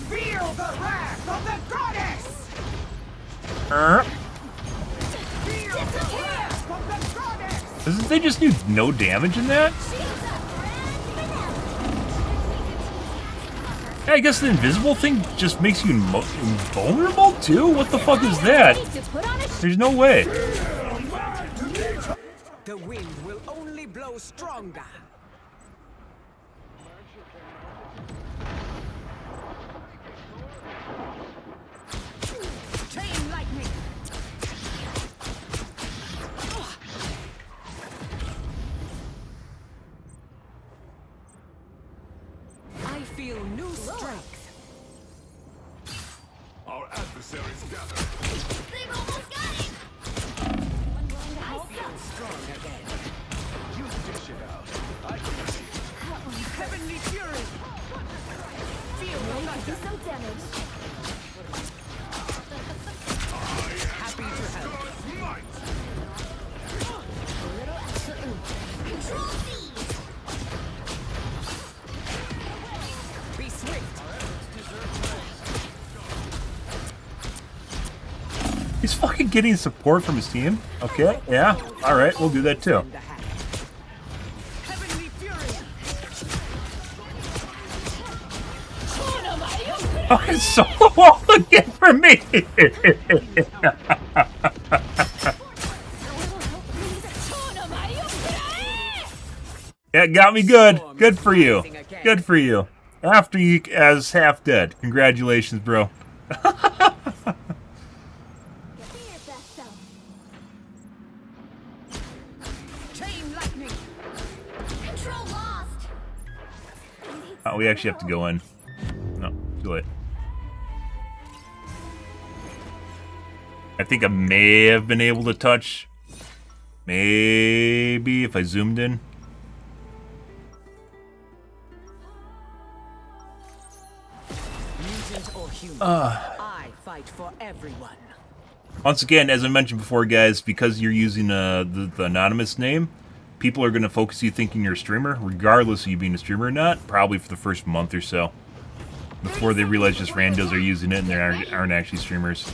Feel the wrath of the goddess. Feel the wrath of the goddess. Doesn't they just do no damage in that? Yeah, I guess the invisible thing just makes you invulnerable too? What the fuck is that? There's no way. The wind will only blow stronger. Chain lightning. I feel new strength. Our adversaries gather. They've almost got it! Anyone willing to help? Strong again. You dish it out. I can see. Heavenly fury. Feel the thunder. So damaged. Happy to help. Might. A little extra oomph. Control feed! Be swift. He's fucking getting support from his team. Okay, yeah. Alright, we'll do that too. In the hand. Heavenly fury. Oh, it's solo ult again for me! Yeah, it got me good. Good for you. Good for you. After you as half dead. Congratulations, bro. Be your best self. Chain lightning. Control lost! Oh, we actually have to go in. No, too late. I think I may have been able to touch. Maybe if I zoomed in. Mutant or human. I fight for everyone. Once again, as I mentioned before, guys, because you're using the anonymous name, people are going to focus you thinking you're a streamer, regardless of you being a streamer or not, probably for the first month or so, before they realize just randos are using it and they aren't actually streamers.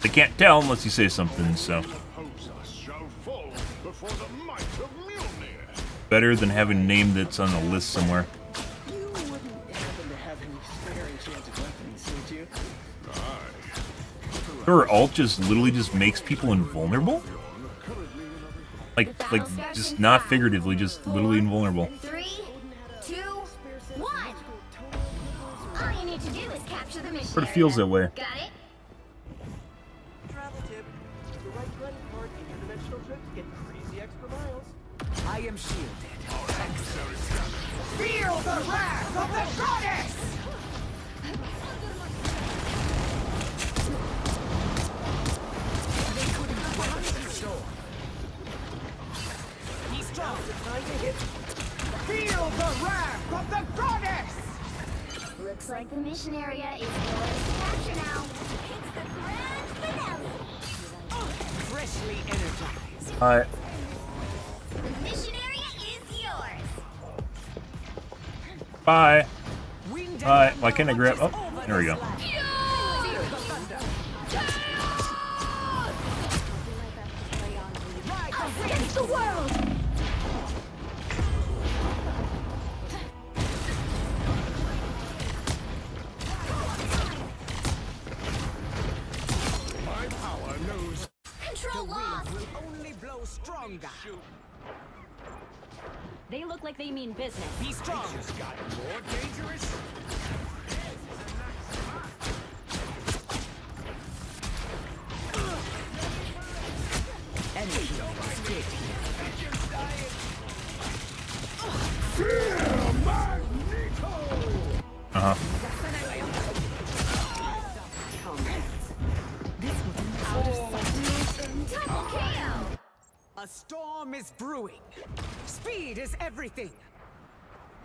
They can't tell unless you say something, so... Hopes us shall fall before the might of Mjolnir. better than having a name that's on a list somewhere. You wouldn't happen to have any spare enchanted weapons, would you? Her alt just literally just makes people invulnerable? Like just not figuratively, just literally invulnerable. 3, 2, 1. All you need to do is capture the mission. But it feels that way. Got it? Travel tip. The right credit card interdimensional trip to get crazy extra miles. I am shielded. Feel the wrath of the goddess! He's strong. Feel the wrath of the goddess! Looks like the mission area is yours to capture now. It's the grand finale. Freshly energized. Alright. The mission area is yours. Bye. Winged Alright, why can't I grab... Oh, there we go. Against the world! My power knows. Control lost! Will only blow stronger. They look like they mean business. Be strong. Just got more dangerous. Energy is good. Uh-huh. Double KO! A storm is brewing. Speed is everything.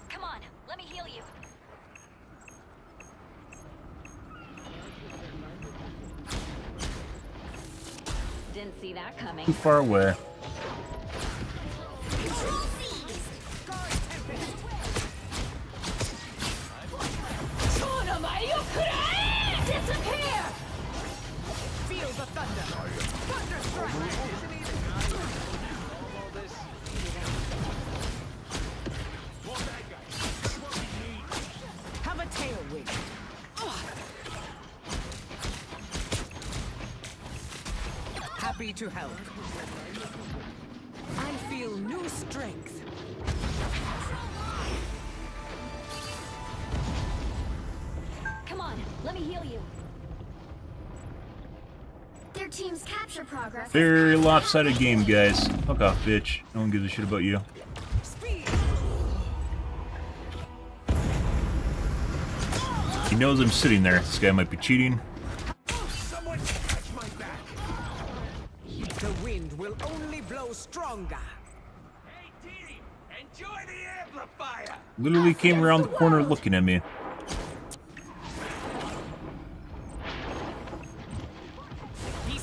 Come on, let me heal you. Didn't see that coming. Too far away. Control seized! Disappear! Feel the thunder. Thunderstrike. Have a tailwind. Happy to help. I feel new strength. Come on, let me heal you. Their team's capture progress. Very lopsided game, guys. Fuck off, bitch. No one gives a shit about you. Speed. He knows I'm sitting there. This guy might be cheating. Someone catch my back. The wind will only blow stronger. Hey, Dee, enjoy the amplifier. Literally came around the corner looking at me.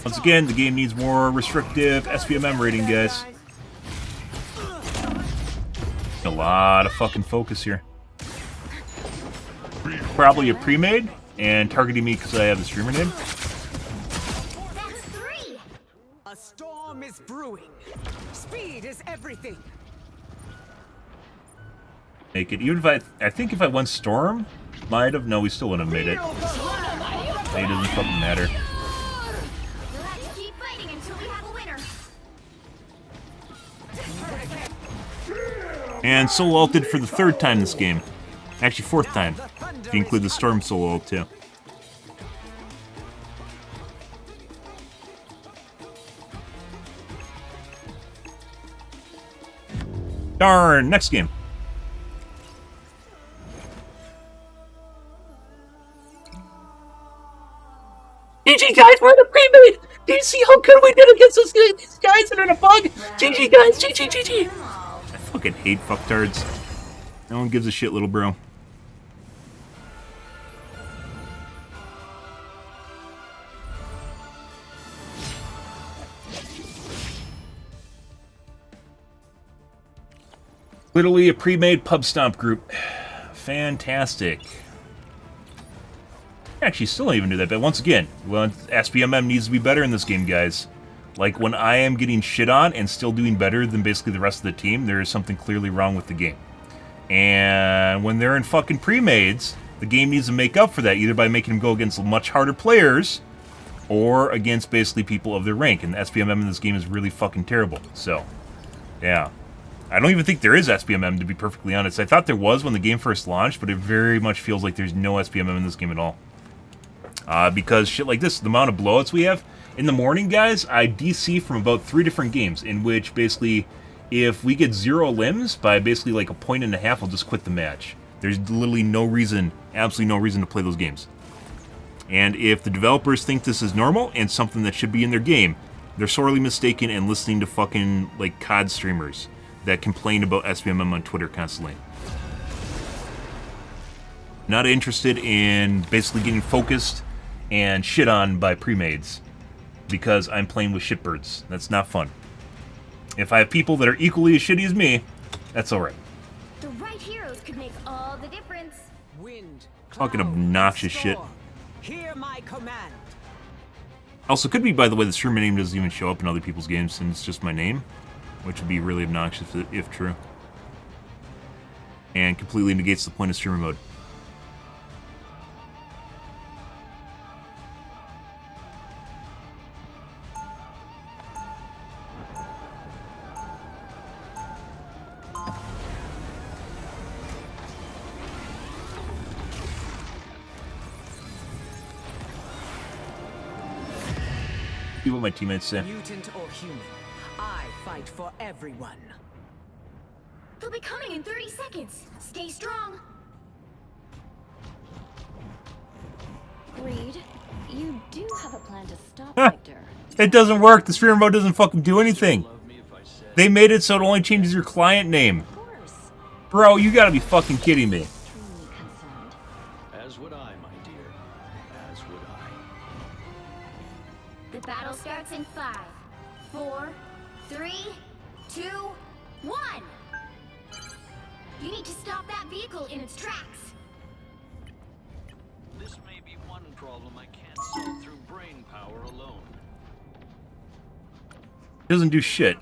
Once again, the game needs more restrictive SPMM rating, guys. A lot of fucking focus here. Probably a pre-made, and targeting me because I have the streamer name. That's 3! A storm is brewing. Speed is everything. Make it. Even if I think if I went Storm, might have. No, we still wouldn't have made it. It doesn't fucking matter. You'll have to keep fighting until we have a winner. And solo ulted for the 3rd time this game. Actually, 4th time. If you include the Storm solo ult too. Darn! Next game. GG guys, we're in a pre-made! Do you see how good we did against these guys that are in a bug? GG guys, GG! I fucking hate fucktards. No one gives a shit, little bro. Literally a pre-made pub stomp group. Fantastic. Actually, still don't even do that, but once again, well, SPMM needs to be better in this game, guys. Like, when I am getting shit on and still doing better than basically the rest of the team, there is something clearly wrong with the game. And when they're in fucking pre-mades, the game needs to make up for that, either by making them go against much harder players, or against basically people of their rank. And the SPMM in this game is really fucking terrible. So, yeah. I don't even think there is SPMM, to be perfectly honest. I thought there was when the game first launched, but it very much feels like there's no SPMM in this game at all. Because shit like this, the amount of blowouts we have. In the morning, guys, I DC from about 3 different games, in which basically, if we get 0 limbs by basically like a point and a half, I'll just quit the match. There's literally no reason, absolutely no reason to play those games. And if the developers think this is normal and something that should be in their game, they're sorely mistaken and listening to fucking like COD streamers that complain about SPMM on Twitter constantly. Not interested in basically getting focused and shit on by pre-mades because I'm playing with shitbirds. That's not fun. If I have people that are equally as shitty as me, that's alright. The right heroes could make all the difference. Wind, Fucking cloud, obnoxious storm. shit. Hear my command. Also, could be, by the way, the streamer name doesn't even show up in other people's games, and it's just my name, which would be really obnoxious if true. And completely negates the point of streamer mode. See what my teammates say. Mutant or human, I fight for everyone. They'll be coming in 30 seconds. Stay strong. Reed, you do have a plan to stop Huh. Victor. It doesn't work. The streamer mode doesn't fucking do anything. They made it so it only changes your client name. Of course. Bro, you gotta be fucking kidding me. Extremely concerned. As would I, my dear. As would I. The battle starts in 5, 4, 3, 2, 1. You need to stop that vehicle in its tracks. This may be one problem I can't solve through brain power alone. It doesn't do shit.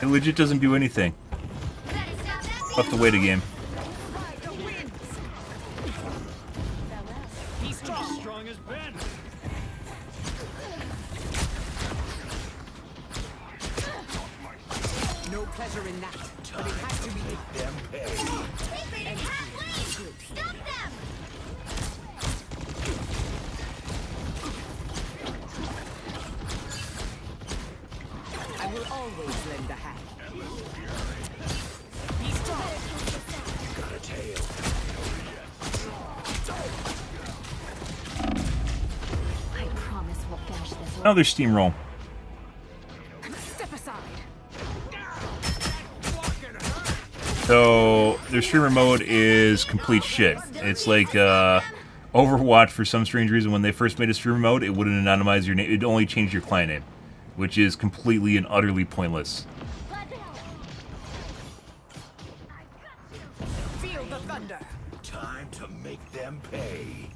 It legit doesn't do anything. Better stop that I'll have to wait a game. He's strong as Ben. No pleasure in that, but it has to be. Them pay. They didn't have lanes. Stop them. I will always lend a hand. Got a tail. I promise we'll finish this. Another steamroll. Step aside. So, their streamer mode is complete shit. It's like, Overwatch, for some strange reason, when they first made a streamer mode, it wouldn't anonymize your name. It only changed your client name, which is completely and utterly pointless. Feel the thunder. Time to make them pay.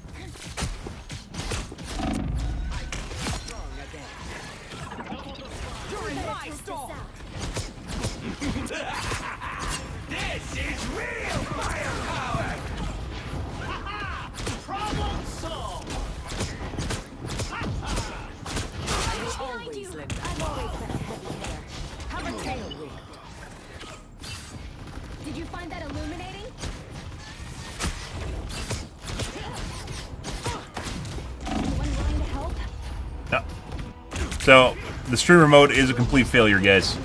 Strong again. During my storm. This is real firepower! Problem solved! I will always lend a hand. I've always been a heavy hitter. Have a tailwind. Did you find that illuminating? Anyone willing to help? No. So, the streamer mode is a complete failure, guys.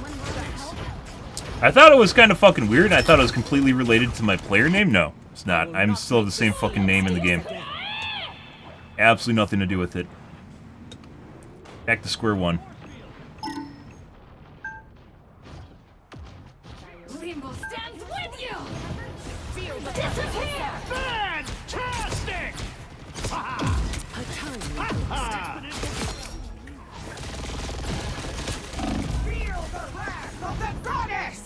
I thought it was kind of fucking weird, and I thought it was completely related to my player name. No, it's not. I'm still the same fucking name in the game. Absolutely nothing to do with it. Back to square one. Limbo stands with you. Feel the Disappear. Fantastic! a tiny Feel the wrath of the goddess.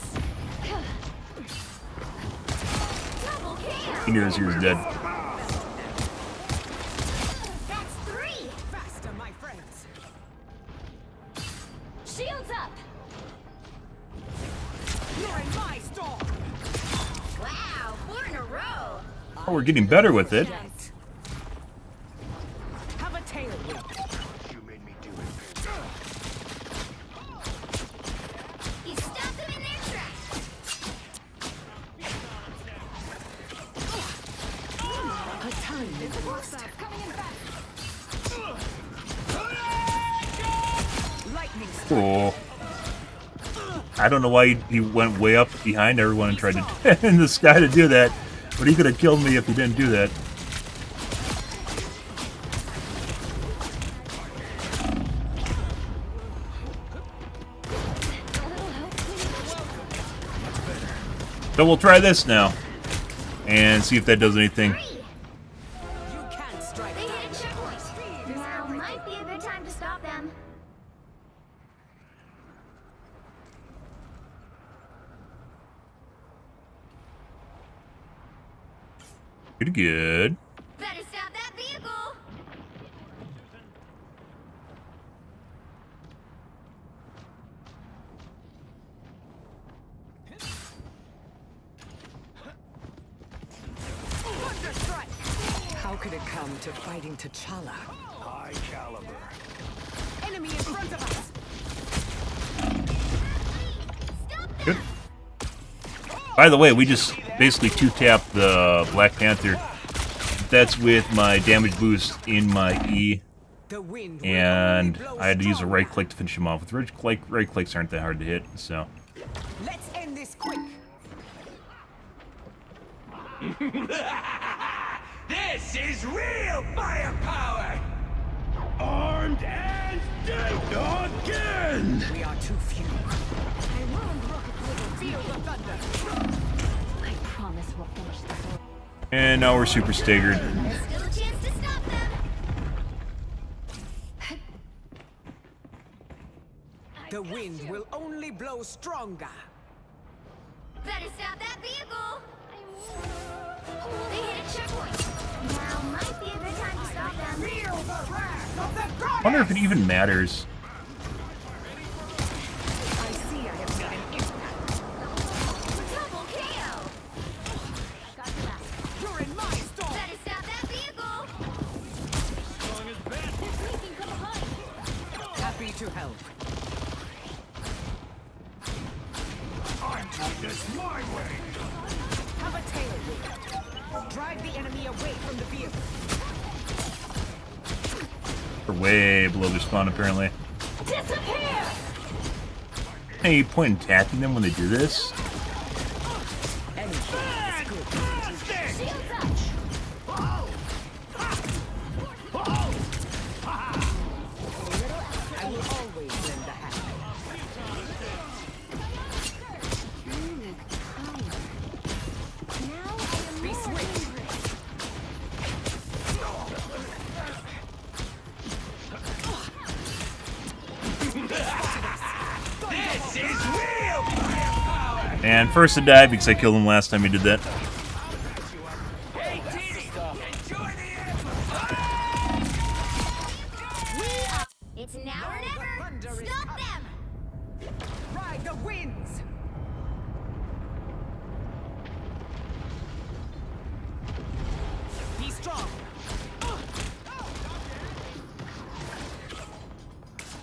Double kill. He knows he was dead. That's 3. Faster, my friends. Oh, we're getting better with it. Have a tail whip. You made me do it. You stopped them in their tracks. A tiny boost. Lightning strike. Cool. I don't know why he went way up behind everyone and tried to in the sky to do that, but he could have killed me if he didn't do that. So we'll try this now and see if that does anything. Hurry! You can't strike. They hit a checkpoint. Now might be a good time to stop them. Pretty good. Better stop that vehicle. Thunder strike. How could it come to fighting T'Challa? High caliber. Enemy in front of us. Good. By the way, we just basically two-tapped the Black Panther. That's with my damage boost in my E, The wind will and only blow I had to use a stronger. right click to finish him off. With right clicks aren't that hard to hit, so. Let's end this quick. This is real firepower! Armed and dead again! We are too few. Feel the thunder. I promise we'll finish this. And now we're super staggered. There's still a chance to stop them. The wind will only blow stronger. Better stop that vehicle. They hit a checkpoint. Now might be a good time to stop them. Feel the wrath of the I wonder if it even matters. I see I have made an impact. double KO. Got your back. You're in my storm. Better stop that vehicle. They're sneaking from behind. Happy to help. I'm doing this my way! Have a tail whip. Drive the enemy away from the vehicle. We're way below their spawn, apparently. Disappear. Any point in attacking them when they do this? Anything is good. Shield touch. I will always lend a hand. Now I am Be more swift. dangerous. This is real firepower! And first to die because I killed him last time he did that. Hey, Diddy! Enjoy the It's now or the thunder never. is Stop coming. them. Ride the winds. Be strong.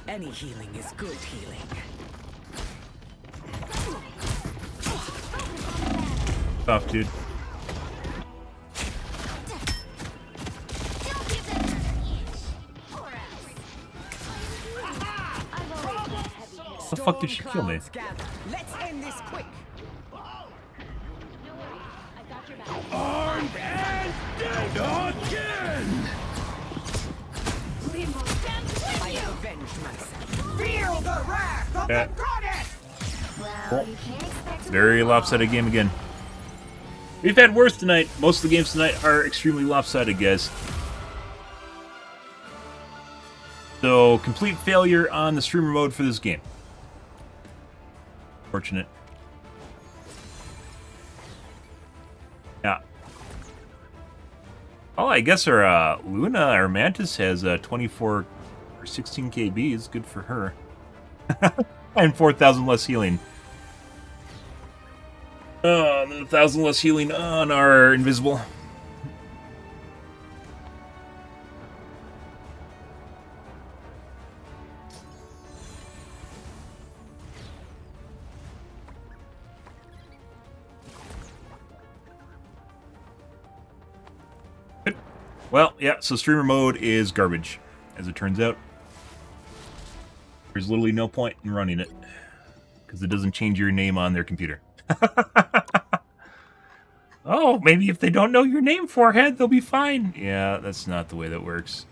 Any healing is good healing. Tough, dude. Don't give them another inch. Or else. I've always been heavy hitter. The fuck did she kill me? Storm clouds gather. Let's end this quick. armed and dead again! I have avenged myself. Feel the wrath of Yeah. the goddess! Well, you can't expect to Very win. lopsided game again. We've had worse tonight. Most of the games tonight are extremely lopsided, guys. So, complete failure on the streamer mode for this game. Fortunate. Yeah. Oh, I guess our Luna, our Mantis, has 24 or 16 KB. Is good for her. And 4,000 less healing. And then 1,000 less healing on our Invisible. Well, yeah, so streamer mode is garbage, as it turns out. There's literally no point in running it, because it doesn't change your name on their computer. Oh, maybe if they don't know your name, Forehead, they'll be fine. Yeah, that's not the way that works.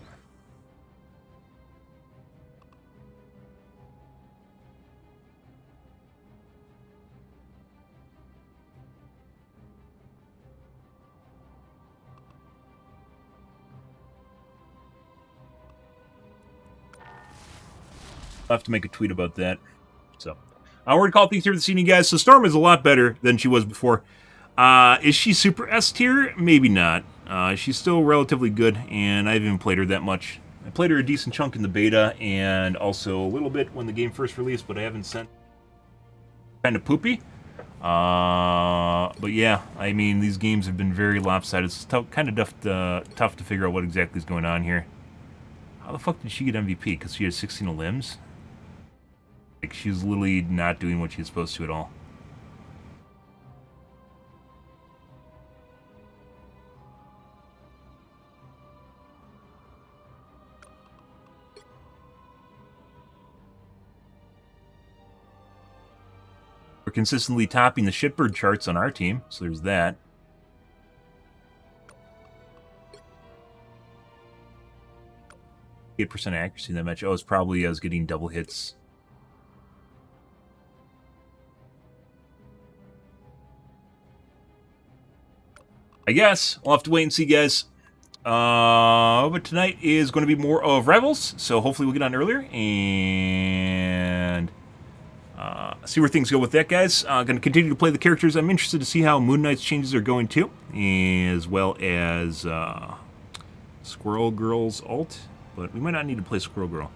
I'll have to make a tweet about that. So, we're going to call things here this evening, guys. So Storm is a lot better than she was before. Is she super S tier? Maybe not. She's still relatively good, and I haven't even played her that much. I played her a decent chunk in the beta, and also a little bit when the game first released, but I haven't sent... kind of poopy. But yeah, I mean, these games have been very lopsided. It's kind of tough to figure out what exactly is going on here. How the fuck did she get MVP? Because she has 16 limbs? Like, she's literally not doing what she's supposed to at all. We're consistently topping the shitbird charts on our team, so there's that. %8 accuracy in that match. Oh, it's probably I was getting double hits. I guess. We'll have to wait and see, guys. But tonight is going to be more of Rivals, so hopefully we'll get on earlier and see where things go with that, guys. Going to continue to play the characters. I'm interested to see how Moon Knight's changes are going too, as well as Squirrel Girl's ult, but we might not need to play Squirrel Girl.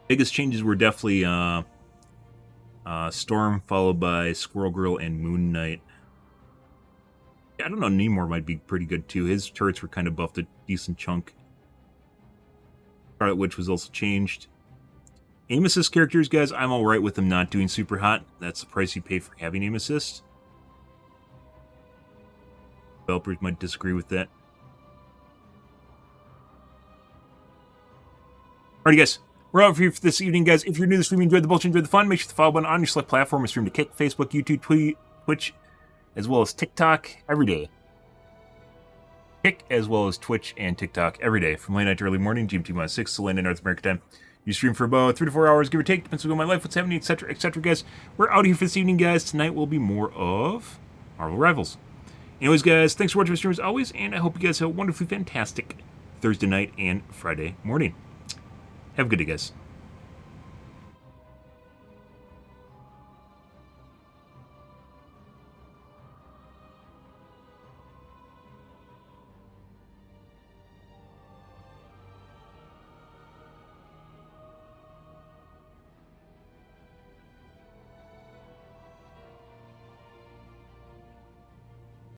Biggest changes were definitely Storm, followed by Squirrel Girl and Moon Knight. I don't know, Namor might be pretty good too. His turrets were kind of buffed a decent chunk. Scarlet Witch was also changed. Aim assist characters, guys, I'm alright with them not doing super hot. That's the price you pay for having aim assist. Developers might disagree with that. Alrighty, guys. We're out for you for this evening, guys. If you're new to the stream, enjoyed the bullshit, enjoyed the fun, make sure to follow button on your select platform and stream to Kick, Facebook, YouTube, Twitch, as well as TikTok every day. Kick, as well as Twitch and TikTok every day from late night to early morning, GMT-6 to late night North America time. You stream for about 3 to 4 hours, give or take, depends on my life, what's happening, etc., etc., guys. We're out here for this evening, guys. Tonight will be more of Marvel Rivals. Anyways, guys, thanks for watching my stream as always, and I hope you guys have a wonderfully fantastic Thursday night and Friday morning. Have a good day, guys.